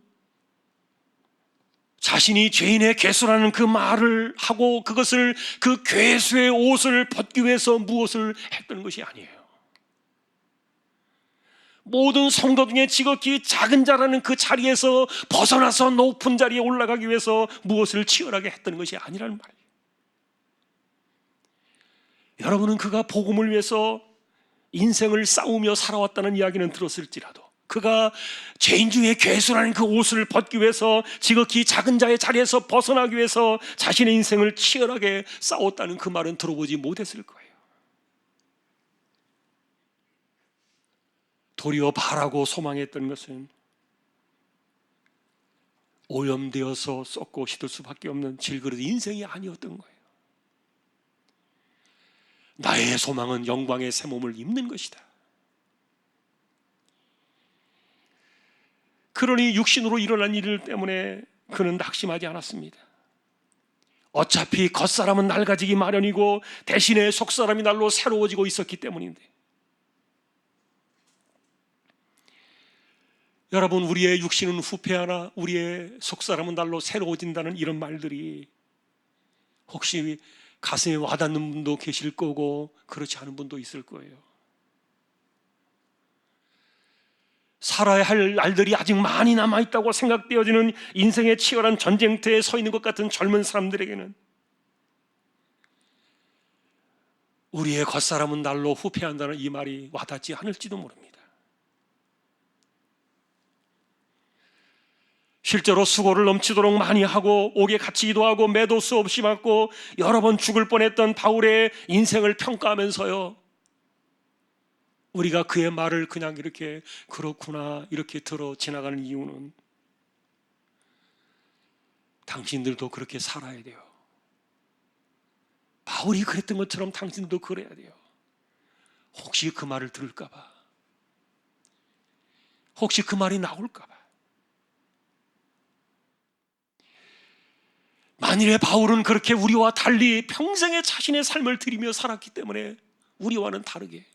자신이 죄인의 괴수라는 그 말을 하고 그것을 그 괴수의 옷을 벗기 위해서 무엇을 했던 것이 아니에요. 모든 성도 중에 지극히 작은 자라는 그 자리에서 벗어나서 높은 자리에 올라가기 위해서 무엇을 치열하게 했던 것이 아니라는 말이에요. 여러분은 그가 복음을 위해서 인생을 싸우며 살아왔다는 이야기는 들었을지라도, 그가 죄인 중에 괴수라는 그 옷을 벗기 위해서 지극히 작은 자의 자리에서 벗어나기 위해서 자신의 인생을 치열하게 싸웠다는 그 말은 들어보지 못했을 거예요. 도리어 바라고 소망했던 것은 오염되어서 썩고 시들 수밖에 없는 질그릇 인생이 아니었던 거예요. 나의 소망은 영광의 새 몸을 입는 것이다. 그러니 육신으로 일어난 일 때문에 그는 낙심하지 않았습니다. 어차피 겉사람은 낡아지기 마련이고 대신에 속사람이 날로 새로워지고 있었기 때문인데, 여러분, 우리의 육신은 후패하나 우리의 속사람은 날로 새로워진다는 이런 말들이 혹시 가슴에 와닿는 분도 계실 거고 그렇지 않은 분도 있을 거예요. 살아야 할 날들이 아직 많이 남아있다고 생각되어지는 인생의 치열한 전쟁터에 서 있는 것 같은 젊은 사람들에게는 우리의 겉사람은 날로 후패한다는 이 말이 와닿지 않을지도 모릅니다. 실제로 수고를 넘치도록 많이 하고 옥에 갇히기도 하고 매도 수없이 맞고 여러 번 죽을 뻔했던 바울의 인생을 평가하면서요, 우리가 그의 말을 그냥 이렇게 그렇구나 이렇게 들어 지나가는 이유는 당신들도 그렇게 살아야 돼요. 바울이 그랬던 것처럼 당신도 그래야 돼요. 혹시 그 말을 들을까 봐, 혹시 그 말이 나올까 봐. 만일에 바울은 그렇게 우리와 달리 평생에 자신의 삶을 드리며 살았기 때문에 우리와는 다르게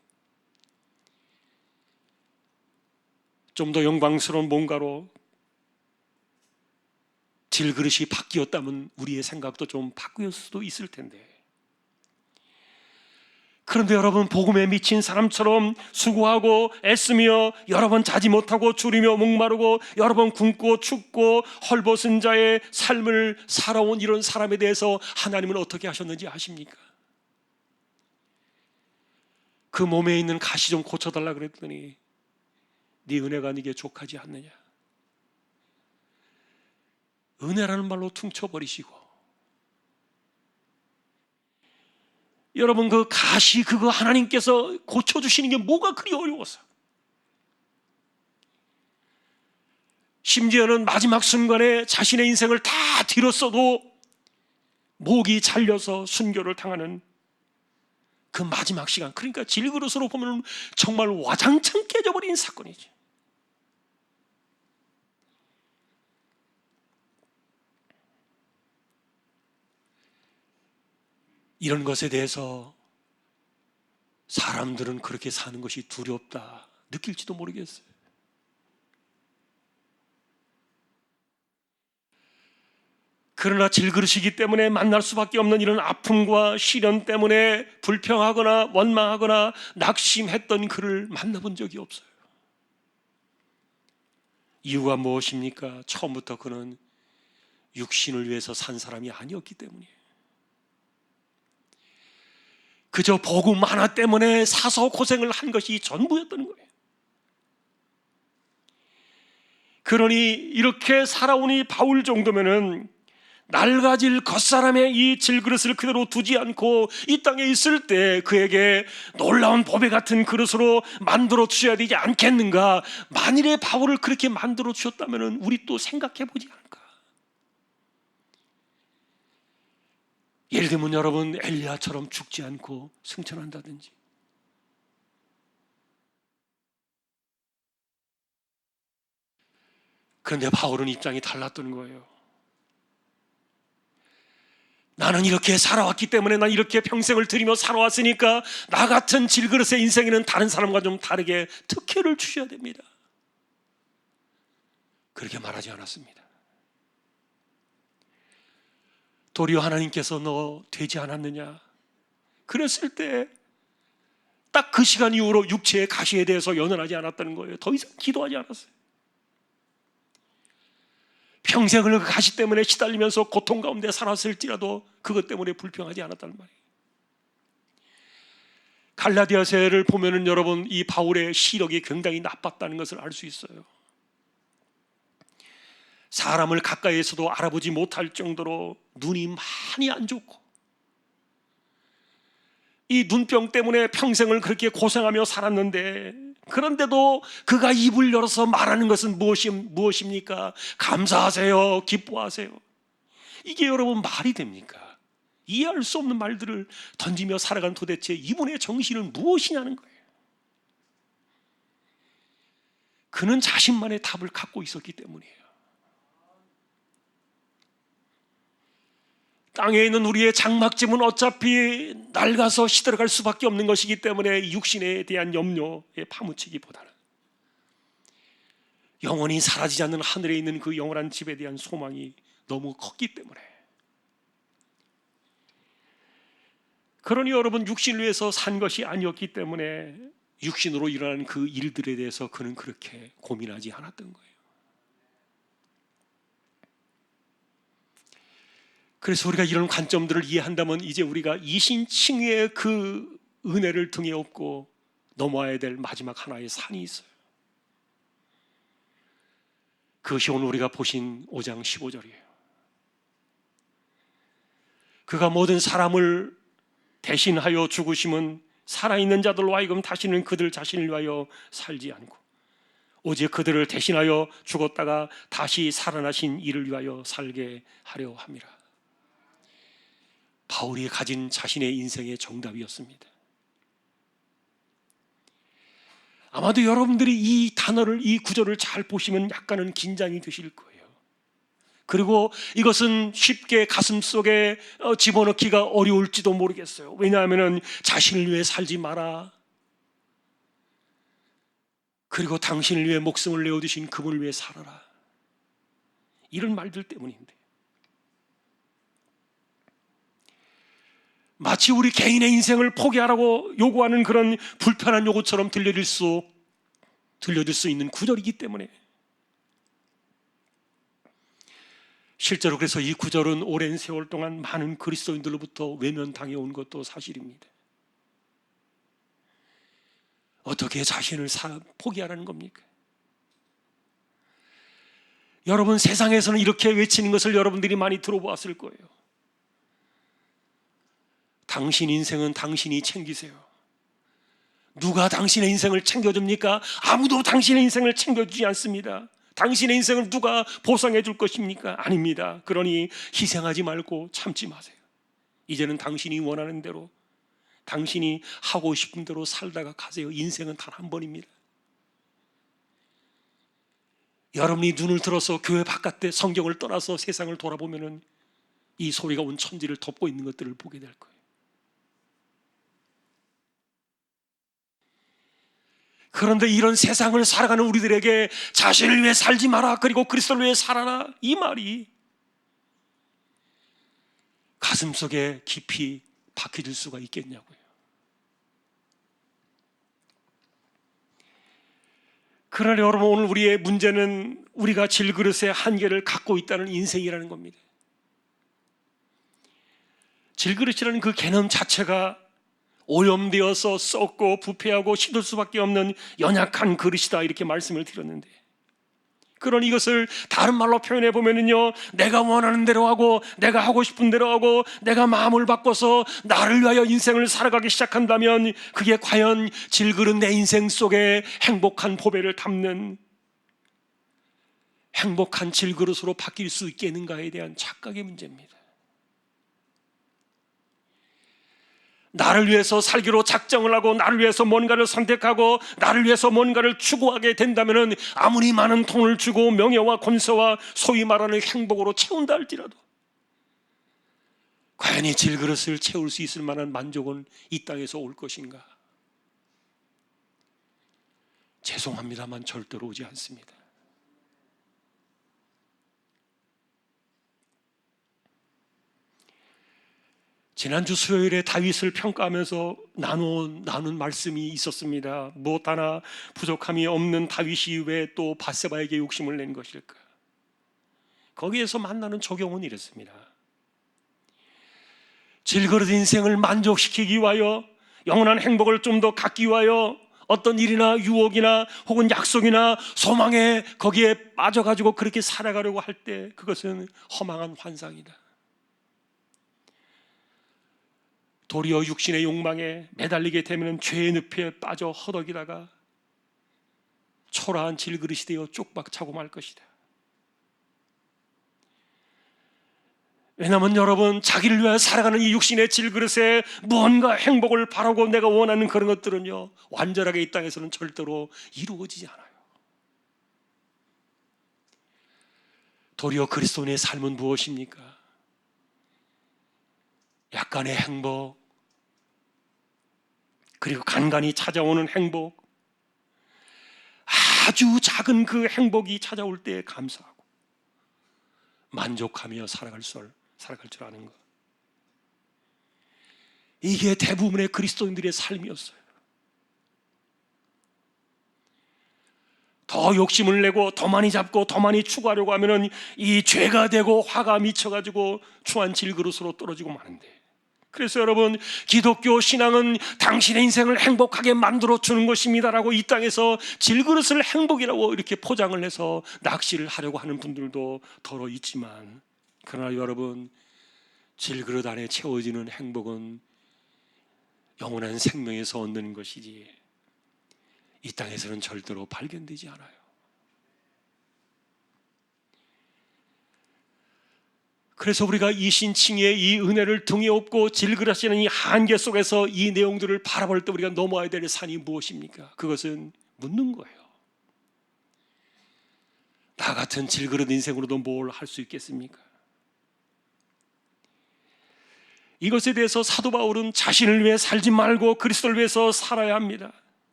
좀 더 영광스러운 뭔가로 질그릇이 바뀌었다면 우리의 생각도 좀 바뀔 수도 있을 텐데, 그런데 여러분, 복음에 미친 사람처럼 수고하고 애쓰며 여러 번 자지 못하고 줄이며 목마르고 여러 번 굶고 춥고 헐벗은 자의 삶을 살아온 이런 사람에 대해서 하나님은 어떻게 하셨는지 아십니까? 그 몸에 있는 가시 좀 고쳐달라 그랬더니 네 은혜가 네게 족하지 않느냐. 은혜라는 말로 퉁쳐버리시고, 여러분 그 가시 그거 하나님께서 고쳐주시는 게 뭐가 그리 어려워서, 심지어는 마지막 순간에 자신의 인생을 다 뒤로 써도 목이 잘려서 순교를 당하는 그 마지막 시간, 그러니까 질그릇으로 보면 정말 와장창 깨져버린 사건이지. 이런 것에 대해서 사람들은 그렇게 사는 것이 두렵다 느낄지도 모르겠어요. 그러나 질그릇이기 때문에 만날 수밖에 없는 이런 아픔과 시련 때문에 불평하거나 원망하거나 낙심했던 그를 만나본 적이 없어요. 이유가 무엇입니까? 처음부터 그는 육신을 위해서 산 사람이 아니었기 때문이에요. 그저 복음 하나 때문에 사서 고생을 한 것이 전부였다는 거예요. 그러니 이렇게 살아오니 바울 정도면은 낡아질 겉사람의 이 질그릇을 그대로 두지 않고 이 땅에 있을 때 그에게 놀라운 보배 같은 그릇으로 만들어 주셔야 되지 않겠는가? 만일에 바울을 그렇게 만들어 주셨다면 우리 또 생각해 보지 않을까? 예를 들면 여러분 엘리야처럼 죽지 않고 승천한다든지, 그런데 바울은 입장이 달랐던 거예요. 나는 이렇게 살아왔기 때문에, 난 이렇게 평생을 들이며 살아왔으니까 나 같은 질그릇의 인생에는 다른 사람과 좀 다르게 특혜를 주셔야 됩니다. 그렇게 말하지 않았습니다. 도리어 하나님께서 너 되지 않았느냐 그랬을 때 딱 그 시간 이후로 육체의 가시에 대해서 연연하지 않았다는 거예요. 더 이상 기도하지 않았어요. 평생을 그 가시 때문에 시달리면서 고통 가운데 살았을지라도 그것 때문에 불평하지 않았다는 말이에요. 갈라디아서를 보면은 여러분 이 바울의 시력이 굉장히 나빴다는 것을 알 수 있어요. 사람을 가까이에서도 알아보지 못할 정도로 눈이 많이 안 좋고, 이 눈병 때문에 평생을 그렇게 고생하며 살았는데, 그런데도 그가 입을 열어서 말하는 것은 무엇입니까? 감사하세요, 기뻐하세요. 이게 여러분 말이 됩니까? 이해할 수 없는 말들을 던지며 살아간 도대체 이분의 정신은 무엇이냐는 거예요. 그는 자신만의 답을 갖고 있었기 때문이에요. 땅에 있는 우리의 장막짐은 어차피 낡아서 시들어갈 수밖에 없는 것이기 때문에 육신에 대한 염려에 파묻히기보다는 영원히 사라지지 않는 하늘에 있는 그 영원한 집에 대한 소망이 너무 컸기 때문에, 그러니 여러분 육신을 위해서 산 것이 아니었기 때문에 육신으로 일어나는 그 일들에 대해서 그는 그렇게 고민하지 않았던 거예요. 그래서 우리가 이런 관점들을 이해한다면 이제 우리가 이신칭의의 그 은혜를 등에 업고 넘어야 될 마지막 하나의 산이 있어요. 그것이 오늘 우리가 보신 5장 15절이에요. 그가 모든 사람을 대신하여 죽으심은 살아있는 자들로 하여금 다시는 그들 자신을 위하여 살지 않고 오직 그들을 대신하여 죽었다가 다시 살아나신 이를 위하여 살게 하려 함이라. 바울이 가진 자신의 인생의 정답이었습니다. 아마도 여러분들이 이 단어를, 이 구절을 잘 보시면 약간은 긴장이 되실 거예요. 그리고 이것은 쉽게 가슴속에 집어넣기가 어려울지도 모르겠어요. 왜냐하면 자신을 위해 살지 마라, 그리고 당신을 위해 목숨을 내어두신 그분을 위해 살아라, 이런 말들 때문인데, 마치 우리 개인의 인생을 포기하라고 요구하는 그런 불편한 요구처럼 들려질 수 있는 구절이기 때문에, 실제로 그래서 이 구절은 오랜 세월 동안 많은 그리스도인들로부터 외면당해 온 것도 사실입니다. 어떻게 자신을 포기하라는 겁니까? 여러분, 세상에서는 이렇게 외치는 것을 여러분들이 많이 들어보았을 거예요. 당신 인생은 당신이 챙기세요. 누가 당신의 인생을 챙겨줍니까? 아무도 당신의 인생을 챙겨주지 않습니다. 당신의 인생을 누가 보상해 줄 것입니까? 아닙니다. 그러니 희생하지 말고 참지 마세요. 이제는 당신이 원하는 대로, 당신이 하고 싶은 대로 살다가 가세요. 인생은 단 한 번입니다. 여러분이 눈을 들어서 교회 바깥에 성경을 떠나서 세상을 돌아보면은 이 소리가 온 천지를 덮고 있는 것들을 보게 될 거예요. 그런데 이런 세상을 살아가는 우리들에게 자신을 위해 살지 마라, 그리고 그리스도를 위해 살아라, 이 말이 가슴속에 깊이 박혀질 수가 있겠냐고요. 그러나 여러분, 오늘 우리의 문제는 우리가 질그릇의 한계를 갖고 있다는 인생이라는 겁니다. 질그릇이라는 그 개념 자체가 오염되어서 썩고 부패하고 시들 수밖에 없는 연약한 그릇이다, 이렇게 말씀을 드렸는데, 그런 이것을 다른 말로 표현해 보면은요, 내가 원하는 대로 하고 내가 하고 싶은 대로 하고 내가 마음을 바꿔서 나를 위하여 인생을 살아가기 시작한다면 그게 과연 질그릇 내 인생 속에 행복한 보배를 담는 행복한 질그릇으로 바뀔 수 있겠는가에 대한 착각의 문제입니다. 나를 위해서 살기로 작정을 하고 나를 위해서 뭔가를 선택하고 나를 위해서 뭔가를 추구하게 된다면 아무리 많은 돈을 주고 명예와 권세와 소위 말하는 행복으로 채운다 할지라도 과연 이 질그릇을 채울 수 있을 만한 만족은 이 땅에서 올 것인가? 죄송합니다만 절대로 오지 않습니다. 지난주 수요일에 다윗을 평가하면서 나눈 말씀이 있었습니다. 무엇 하나 부족함이 없는 다윗이 왜 또 밧세바에게 욕심을 낸 것일까? 거기에서 만나는 적용은 이랬습니다. 질그릇 인생을 만족시키기 위하여, 영원한 행복을 좀 더 갖기 위하여 어떤 일이나 유혹이나 혹은 약속이나 소망에 거기에 빠져가지고 그렇게 살아가려고 할 때 그것은 허망한 환상이다. 도리어 육신의 욕망에 매달리게 되면 죄의 늪에 빠져 허덕이다가 초라한 질그릇이 되어 쪽박 차고 말 것이다. 왜냐하면 여러분, 자기를 위하여 살아가는 이 육신의 질그릇에 무언가 행복을 바라고 내가 원하는 그런 것들은요, 완전하게 이 땅에서는 절대로 이루어지지 않아요. 도리어 그리스도인의 삶은 무엇입니까? 약간의 행복, 그리고 간간히 찾아오는 행복, 아주 작은 그 행복이 찾아올 때 감사하고 만족하며 살아갈 줄 아는 것, 이게 대부분의 그리스도인들의 삶이었어요. 더 욕심을 내고 더 많이 잡고 더 많이 추구하려고 하면 이 죄가 되고 화가 미쳐가지고 추한 질그릇으로 떨어지고 마는데, 그래서 여러분, 기독교 신앙은 당신의 인생을 행복하게 만들어주는 것입니다라고 이 땅에서 질그릇을 행복이라고 이렇게 포장을 해서 낚시를 하려고 하는 분들도 더러 있지만, 그러나 여러분, 질그릇 안에 채워지는 행복은 영원한 생명에서 얻는 것이지 이 땅에서는 절대로 발견되지 않아요. 그래서 우리가 이 신칭의 이 은혜를 등에 업고 질그릇이라는 이 한계 속에서 이 내용들을 바라볼 때 우리가 넘어야 될 산이 무엇입니까? 그것은 묻는 거예요. 나 같은 질그릇 인생으로도 뭘 할 수 있겠습니까? 이것에 대해서 사도 바울은 자신을 위해 살지 말고 그리스도를 위해서 살아야 합니다.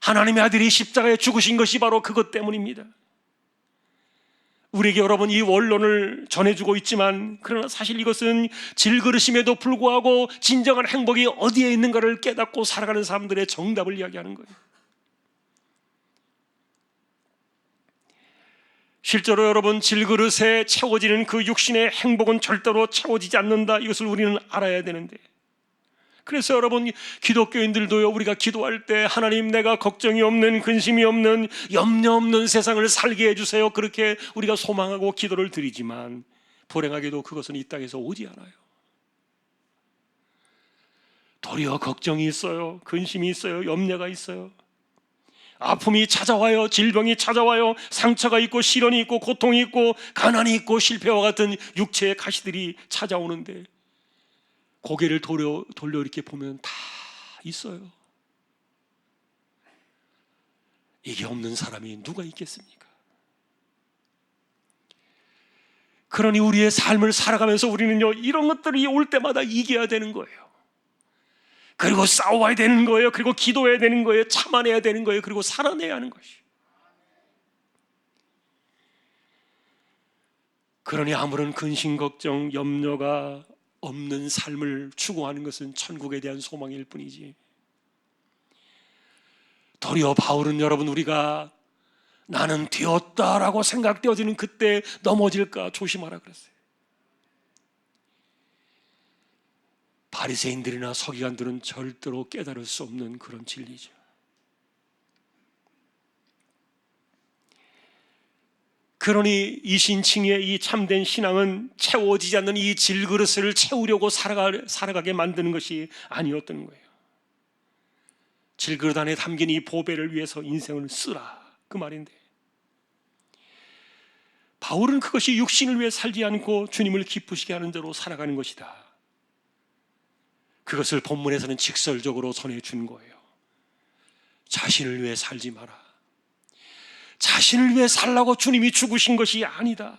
하나님의 아들이 십자가에 죽으신 것이 바로 그것 때문입니다. 우리에게 여러분 이 원론을 전해주고 있지만, 그러나 사실 이것은 질그릇임에도 불구하고 진정한 행복이 어디에 있는가를 깨닫고 살아가는 사람들의 정답을 이야기하는 거예요. 실제로 여러분, 질그릇에 채워지는 그 육신의 행복은 절대로 채워지지 않는다, 이것을 우리는 알아야 되는데, 그래서 여러분, 기독교인들도요, 우리가 기도할 때 하나님, 내가 걱정이 없는, 근심이 없는, 염려 없는 세상을 살게 해주세요, 그렇게 우리가 소망하고 기도를 드리지만 불행하게도 그것은 이 땅에서 오지 않아요. 도리어 걱정이 있어요, 근심이 있어요, 염려가 있어요, 아픔이 찾아와요, 질병이 찾아와요, 상처가 있고 시련이 있고 고통이 있고 가난이 있고 실패와 같은 육체의 가시들이 찾아오는데 고개를 돌려 이렇게 보면 다 있어요. 이게 없는 사람이 누가 있겠습니까? 그러니 우리의 삶을 살아가면서 우리는요, 이런 것들이 올 때마다 이겨야 되는 거예요. 그리고 싸워야 되는 거예요. 그리고 기도해야 되는 거예요. 참아내야 되는 거예요. 그리고 살아내야 하는 것이. 그러니 아무런 근심, 걱정, 염려가 없는 삶을 추구하는 것은 천국에 대한 소망일 뿐이지. 도리어 바울은 여러분, 우리가 나는 되었다라고 생각되어지는 그때 넘어질까 조심하라 그랬어요. 바리새인들이나 서기관들은 절대로 깨달을 수 없는 그런 진리죠. 그러니 이신칭의 이 참된 신앙은 채워지지 않는 이 질그릇을 채우려고 살아가게 만드는 것이 아니었던 거예요. 질그릇 안에 담긴 이 보배를 위해서 인생을 쓰라, 그 말인데, 바울은 그것이 육신을 위해 살지 않고 주님을 기쁘시게 하는 대로 살아가는 것이다, 그것을 본문에서는 직설적으로 전해준 거예요. 자신을 위해 살지 마라. 자신을 위해 살라고 주님이 죽으신 것이 아니다.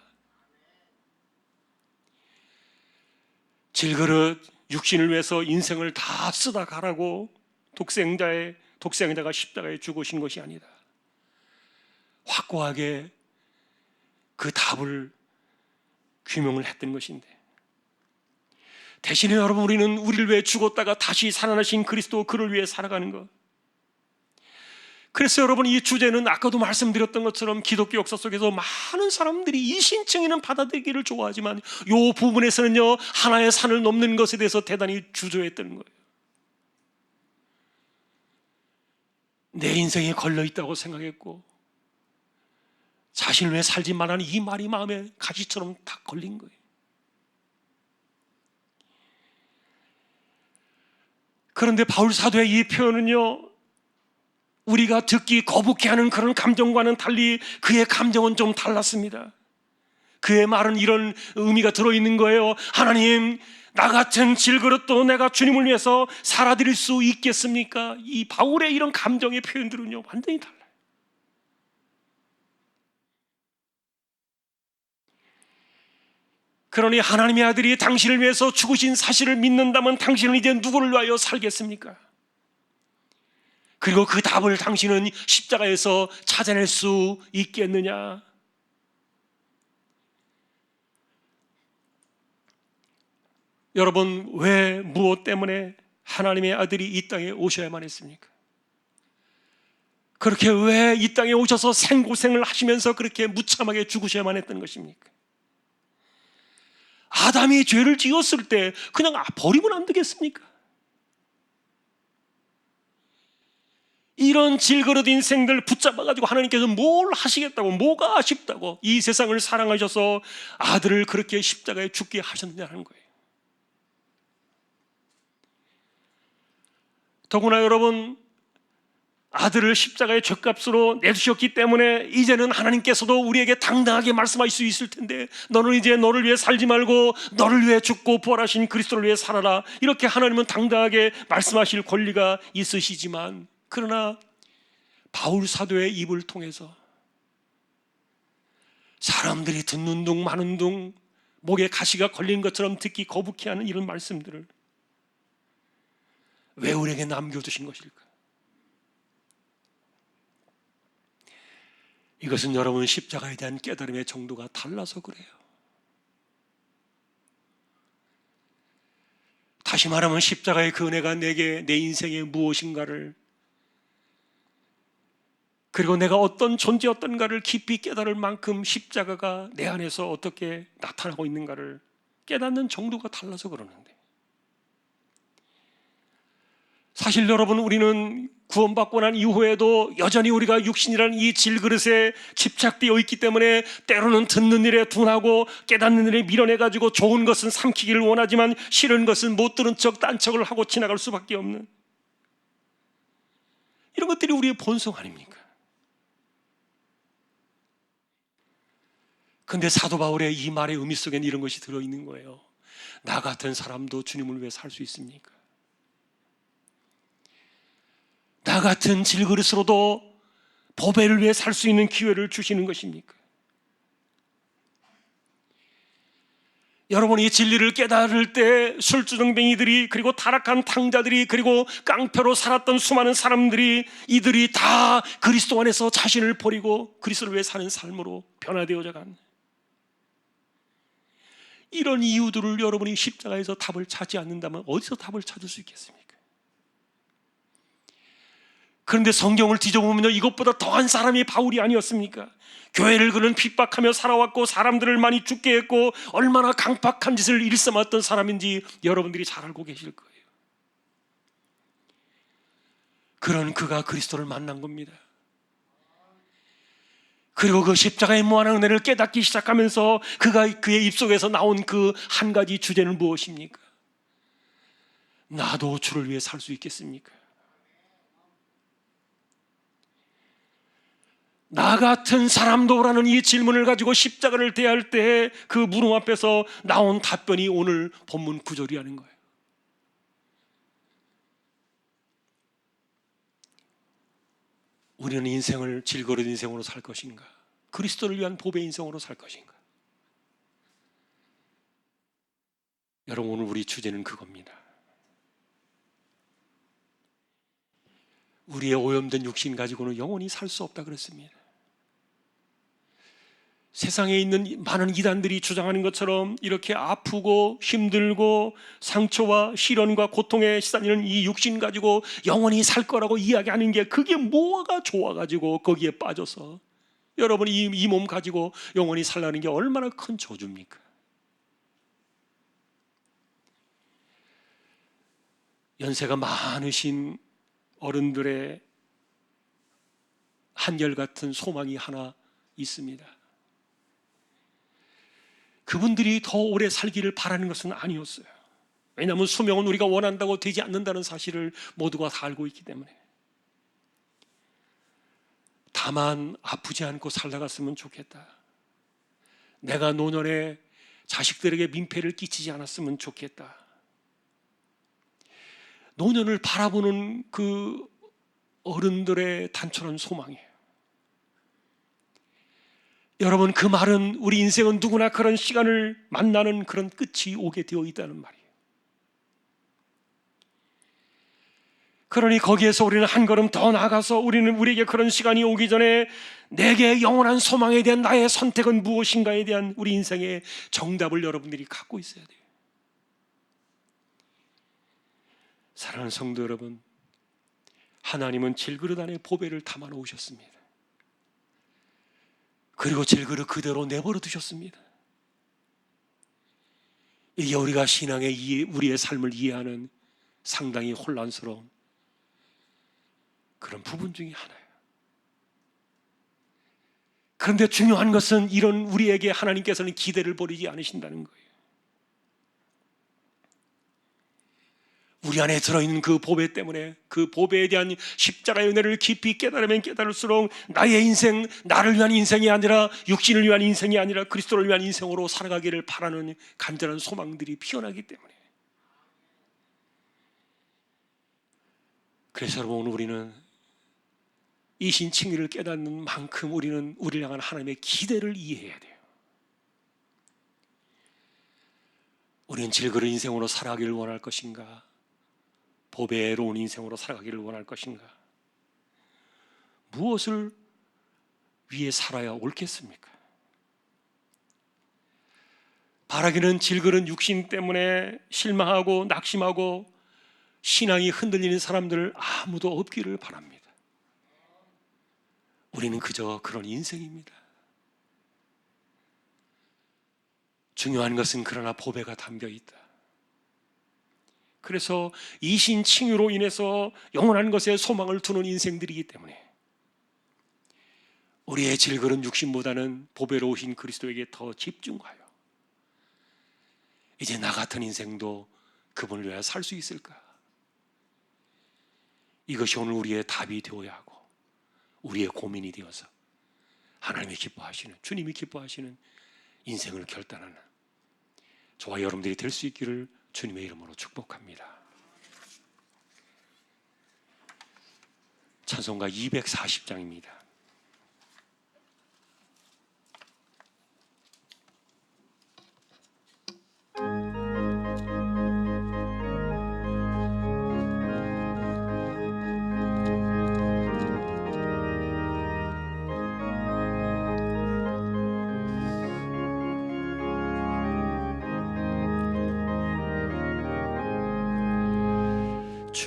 질그릇, 육신을 위해서 인생을 다 쓰다 가라고 독생자가 십자가에 죽으신 것이 아니다. 확고하게 그 답을 규명을 했던 것인데, 대신에 여러분, 우리는 우리를 위해 죽었다가 다시 살아나신 그리스도, 그를 위해 살아가는 것. 그래서 여러분, 이 주제는 아까도 말씀드렸던 것처럼 기독교 역사 속에서 많은 사람들이 이신칭의는 받아들이기를 좋아하지만 이 부분에서는요, 하나의 산을 넘는 것에 대해서 대단히 주저했던 거예요. 내 인생에 걸려있다고 생각했고 자신을 위해 살지 말라는 이 말이 마음에 가시처럼 딱 걸린 거예요. 그런데 바울 사도의 이 표현은요, 우리가 듣기 거북해하는 그런 감정과는 달리 그의 감정은 좀 달랐습니다. 그의 말은 이런 의미가 들어있는 거예요. 하나님, 나 같은 질그릇도 내가 주님을 위해서 살아드릴 수 있겠습니까? 이 바울의 이런 감정의 표현들은요, 완전히 달라요. 그러니 하나님의 아들이 당신을 위해서 죽으신 사실을 믿는다면 당신은 이제 누구를 위하여 살겠습니까? 그리고 그 답을 당신은 십자가에서 찾아낼 수 있겠느냐? 여러분, 왜, 무엇 때문에 하나님의 아들이 이 땅에 오셔야만 했습니까? 그렇게 왜 이 땅에 오셔서 생고생을 하시면서 그렇게 무참하게 죽으셔야만 했던 것입니까? 아담이 죄를 지었을 때 그냥 버리면 안 되겠습니까? 이런 질그릇 인생들 붙잡아가지고 하나님께서 뭘 하시겠다고, 뭐가 아쉽다고 이 세상을 사랑하셔서 아들을 그렇게 십자가에 죽게 하셨느냐는 거예요. 더구나 여러분, 아들을 십자가의 죗값으로 내주셨기 때문에 이제는 하나님께서도 우리에게 당당하게 말씀하실 수 있을 텐데, 너는 이제 너를 위해 살지 말고 너를 위해 죽고 부활하신 그리스도를 위해 살아라, 이렇게 하나님은 당당하게 말씀하실 권리가 있으시지만, 그러나 바울 사도의 입을 통해서 사람들이 듣는 둥 마는 둥 목에 가시가 걸린 것처럼 듣기 거북해하는 이런 말씀들을 왜 우리에게 남겨두신 것일까? 이것은 여러분, 십자가에 대한 깨달음의 정도가 달라서 그래요. 다시 말하면 십자가의 그 은혜가 내게 내 인생에 무엇인가를, 그리고 내가 어떤 존재였던가를 깊이 깨달을 만큼 십자가가 내 안에서 어떻게 나타나고 있는가를 깨닫는 정도가 달라서 그러는데, 사실 여러분, 우리는 구원받고 난 이후에도 여전히 우리가 육신이라는 이 질그릇에 집착되어 있기 때문에 때로는 듣는 일에 둔하고 깨닫는 일에 밀어내가지고 좋은 것은 삼키기를 원하지만 싫은 것은 못 들은 척 딴 척을 하고 지나갈 수밖에 없는, 이런 것들이 우리의 본성 아닙니까? 근데 사도 바울의 이 말의 의미 속에는 이런 것이 들어있는 거예요. 나 같은 사람도 주님을 위해 살 수 있습니까? 나 같은 질그릇으로도 보배를 위해 살 수 있는 기회를 주시는 것입니까? 여러분이 진리를 깨달을 때 술주정뱅이들이, 그리고 타락한 탕자들이, 그리고 깡패로 살았던 수많은 사람들이, 이들이 다 그리스도 안에서 자신을 버리고 그리스도를 위해 사는 삶으로 변화되어져 간, 이런 이유들을 여러분이 십자가에서 답을 찾지 않는다면 어디서 답을 찾을 수 있겠습니까? 그런데 성경을 뒤져보면 이것보다 더한 사람이 바울이 아니었습니까? 교회를 그는 핍박하며 살아왔고 사람들을 많이 죽게 했고 얼마나 강팍한 짓을 일삼았던 사람인지 여러분들이 잘 알고 계실 거예요. 그런 그가 그리스도를 만난 겁니다. 그리고 그 십자가의 무한한 은혜를 깨닫기 시작하면서 그의 입속에서 나온 그 한 가지 주제는 무엇입니까? 나도 주를 위해 살 수 있겠습니까? 나 같은 사람도라는 이 질문을 가지고 십자가를 대할 때 그 물음 앞에서 나온 답변이 오늘 본문 9절이라는 거예요. 우리는 인생을 질그릇 인생으로 살 것인가? 그리스도를 위한 보배 인생으로 살 것인가? 여러분, 오늘 우리 주제는 그겁니다. 우리의 오염된 육신 가지고는 영원히 살 수 없다 그랬습니다. 세상에 있는 많은 이단들이 주장하는 것처럼 이렇게 아프고 힘들고 상처와 시련과 고통에 시달리는 이 육신 가지고 영원히 살 거라고 이야기하는 게, 그게 뭐가 좋아가지고 거기에 빠져서 여러분이 이 몸 가지고 영원히 살라는 게 얼마나 큰 저주입니까? 연세가 많으신 어른들의 한결같은 소망이 하나 있습니다. 그분들이 더 오래 살기를 바라는 것은 아니었어요. 왜냐하면 수명은 우리가 원한다고 되지 않는다는 사실을 모두가 다 알고 있기 때문에. 다만 아프지 않고 살다갔으면 좋겠다. 내가 노년에 자식들에게 민폐를 끼치지 않았으면 좋겠다. 노년을 바라보는 그 어른들의 단촐한 소망이에요. 여러분, 그 말은 우리 인생은 누구나 그런 시간을 만나는 그런 끝이 오게 되어 있다는 말이에요. 그러니 거기에서 우리는 한 걸음 더 나아가서 우리에게 그런 시간이 오기 전에 내게 영원한 소망에 대한 나의 선택은 무엇인가에 대한 우리 인생의 정답을 여러분들이 갖고 있어야 돼요. 사랑하는 성도 여러분, 하나님은 질그릇 안에 보배를 담아 놓으셨습니다. 그리고 질그릇 그대로 내버려 두셨습니다. 이게 우리가 신앙의 우리의 삶을 이해하는 상당히 혼란스러운 그런 부분 중에 하나예요. 그런데 중요한 것은 이런 우리에게 하나님께서는 기대를 버리지 않으신다는 거예요. 우리 안에 들어있는 그 보배 때문에, 그 보배에 대한 십자가의 은혜를 깊이 깨달으면 깨달을수록 나의 인생, 나를 위한 인생이 아니라, 육신을 위한 인생이 아니라 그리스도를 위한 인생으로 살아가기를 바라는 간절한 소망들이 피어나기 때문에. 그래서 여러분, 오늘 우리는 이 신칭의를 깨닫는 만큼 우리는 우리를 향한 하나님의 기대를 이해해야 돼요. 우리는 질그릇 인생으로 살아가기를 원할 것인가? 보배로운 인생으로 살아가기를 원할 것인가? 무엇을 위해 살아야 옳겠습니까? 바라기는 질그릇 육신 때문에 실망하고 낙심하고 신앙이 흔들리는 사람들 아무도 없기를 바랍니다. 우리는 그저 그런 인생입니다. 중요한 것은 그러나 보배가 담겨 있다. 그래서 이신칭유로 인해서 영원한 것에 소망을 두는 인생들이기 때문에 우리의 질그런 육신보다는 보배로우신 그리스도에게 더 집중하여 이제 나 같은 인생도 그분을 위하여 살 수 있을까? 이것이 오늘 우리의 답이 되어야 하고 우리의 고민이 되어서 하나님이 기뻐하시는, 주님이 기뻐하시는 인생을 결단하는 저와 여러분들이 될 수 있기를 주님의 이름으로 축복합니다. 찬송가 240장입니다.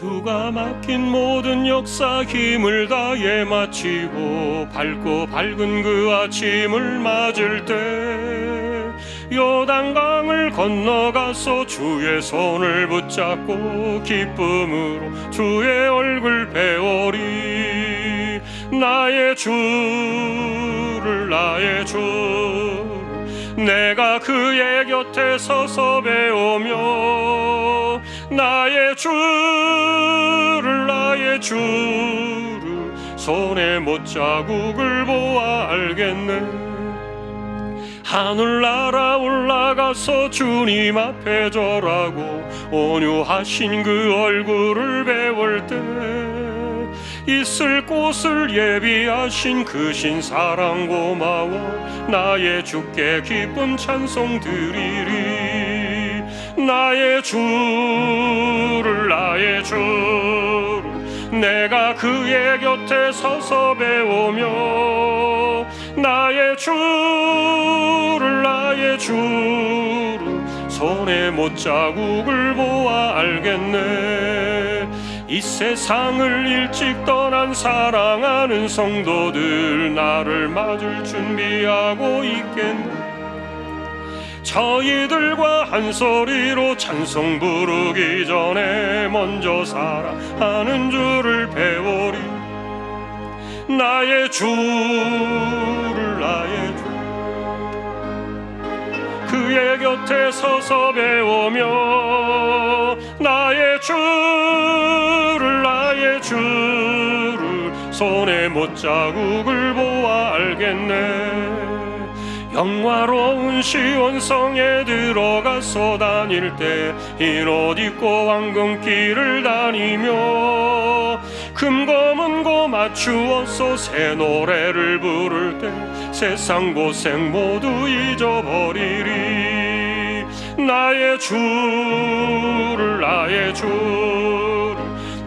주가 맡긴 모든 역사 힘을 다해 마치고 밝고 밝은 그 아침을 맞을 때 요단강을 건너가서 주의 손을 붙잡고 기쁨으로 주의 얼굴 배우리. 나의 주를 내가 그의 곁에 서서 배우며 나의 주를 손에 못자국을 보아 알겠네. 하늘나라 올라가서 주님 앞에 절하고 온유하신 그 얼굴을 배울 때 있을 곳을 예비하신 그 신사랑 고마워 나의 주께 기쁨 찬송 드리리. 나의 주를 내가 그의 곁에 서서 배우며 나의 주를 손에 못자국을 보아 알겠네. 이 세상을 일찍 떠난 사랑하는 성도들 나를 맞을 준비하고 있겠네. 저희들과 한 소리로 찬송 부르기 전에 먼저 사랑하는 주를 배우리. 나의 주를 그의 곁에 서서 배우며 나의 주를 손에 못자국을 보아 알겠네. 영화로운 시온성에 들어가서 다닐 때 흰 옷 입고 황금길을 다니며 금검은고 맞추어서 새 노래를 부를 때 세상 고생 모두 잊어버리리. 나의 주를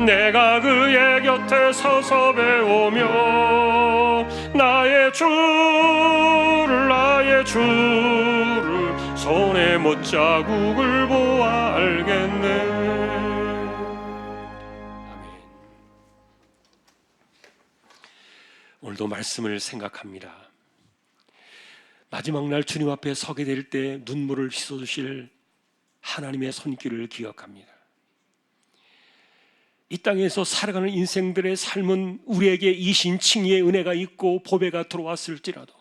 내가 그의 곁에 서서 배우며 나의 주를 손에 못자국을 보아 알겠네. 아멘. 오늘도 말씀을 생각합니다. 마지막 날 주님 앞에 서게 될 때 눈물을 씻어주실 하나님의 손길을 기억합니다. 이 땅에서 살아가는 인생들의 삶은 우리에게 이신칭의의 은혜가 있고 보배가 들어왔을지라도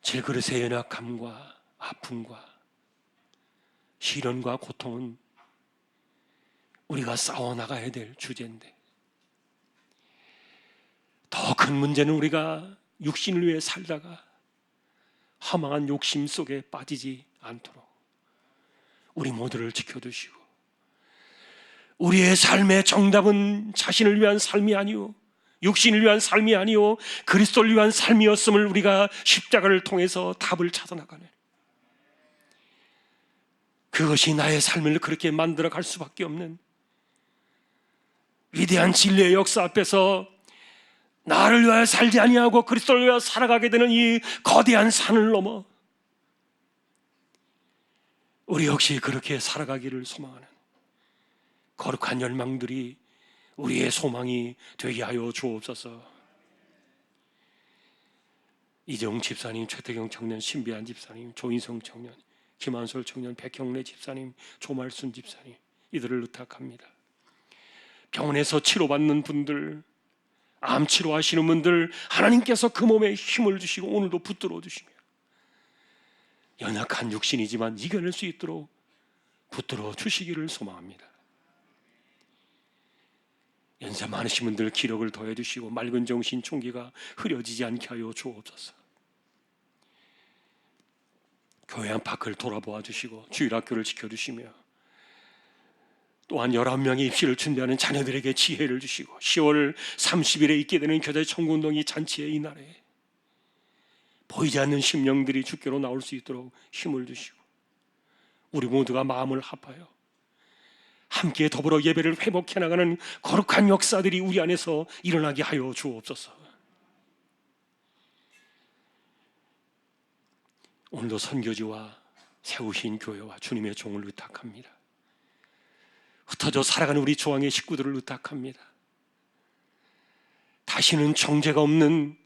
질그릇의 연약함과 아픔과 시련과 고통은 우리가 싸워나가야 될 주제인데, 더 큰 문제는 우리가 육신을 위해 살다가 허망한 욕심 속에 빠지지 않도록 우리 모두를 지켜주시고, 우리의 삶의 정답은 자신을 위한 삶이 아니오 육신을 위한 삶이 아니오 그리스도를 위한 삶이었음을 우리가 십자가를 통해서 답을 찾아나가네. 그것이 나의 삶을 그렇게 만들어 갈 수밖에 없는 위대한 진리의 역사 앞에서 나를 위하여 살지 아니하고 그리스도를 위하여 살아가게 되는 이 거대한 산을 넘어 우리 역시 그렇게 살아가기를 소망하는 거룩한 열망들이 우리의 소망이 되게 하여 주옵소서. 이정 집사님, 최태경 청년, 신비한 집사님, 조인성 청년, 김한솔 청년, 백형래 집사님, 조말순 집사님, 이들을 의탁합니다. 병원에서 치료받는 분들, 암 치료하시는 분들, 하나님께서 그 몸에 힘을 주시고 오늘도 붙들어 주시며 연약한 육신이지만 이겨낼 수 있도록 붙들어 주시기를 소망합니다. 연세 많으신 분들 기력을 더해 주시고 맑은 정신 총기가 흐려지지 않게 하여 주옵소서. 교회 안팎을 돌아보아 주시고 주일학교를 지켜주시며 또한 11명의 입시를 준비하는 자녀들에게 지혜를 주시고 10월 30일에 있게 되는 교대 청구운동이 잔치의 이날에 보이지 않는 심령들이 주께로 나올 수 있도록 힘을 주시고 우리 모두가 마음을 합하여 함께 더불어 예배를 회복해 나가는 거룩한 역사들이 우리 안에서 일어나게 하여 주옵소서. 오늘도 선교지와 세우신 교회와 주님의 종을 의탁합니다. 흩어져 살아가는 우리 조항의 식구들을 의탁합니다. 다시는 정죄가 없는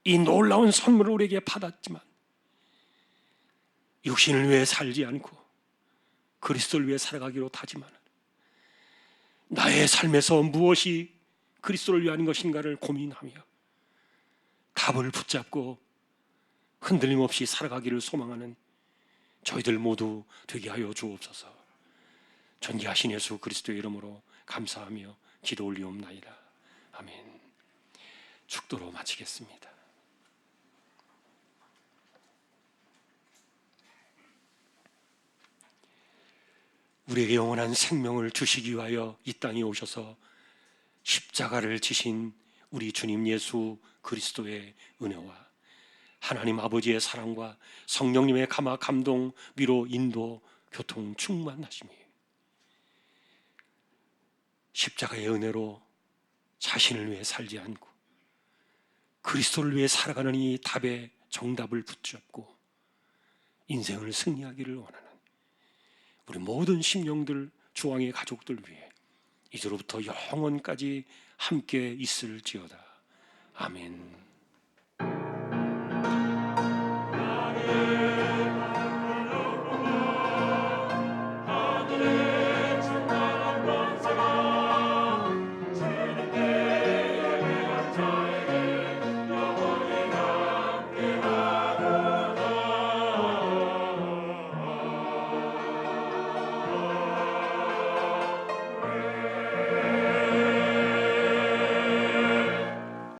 이 놀라운 선물을 우리에게 받았지만 육신을 위해 살지 않고 그리스도를 위해 살아가기로 다짐하는 나의 삶에서 무엇이 그리스도를 위한 것인가를 고민하며 답을 붙잡고 흔들림 없이 살아가기를 소망하는 저희들 모두 되게 하여 주옵소서. 존귀하신 예수 그리스도의 이름으로 감사하며 기도 올리옵나이다. 아멘. 축도로 마치겠습니다. 우리에게 영원한 생명을 주시기 위하여 이 땅에 오셔서 십자가를 지신 우리 주님 예수 그리스도의 은혜와 하나님 아버지의 사랑과 성령님의 감동, 위로, 인도, 교통 충만하심이 십자가의 은혜로 자신을 위해 살지 않고 그리스도를 위해 살아가는 이 답의 정답을 붙잡고 인생을 승리하기를 원하는 우리 모든 심령들, 주왕의 가족들 위해 이제로부터 영원까지 함께 있을지어다. 아멘.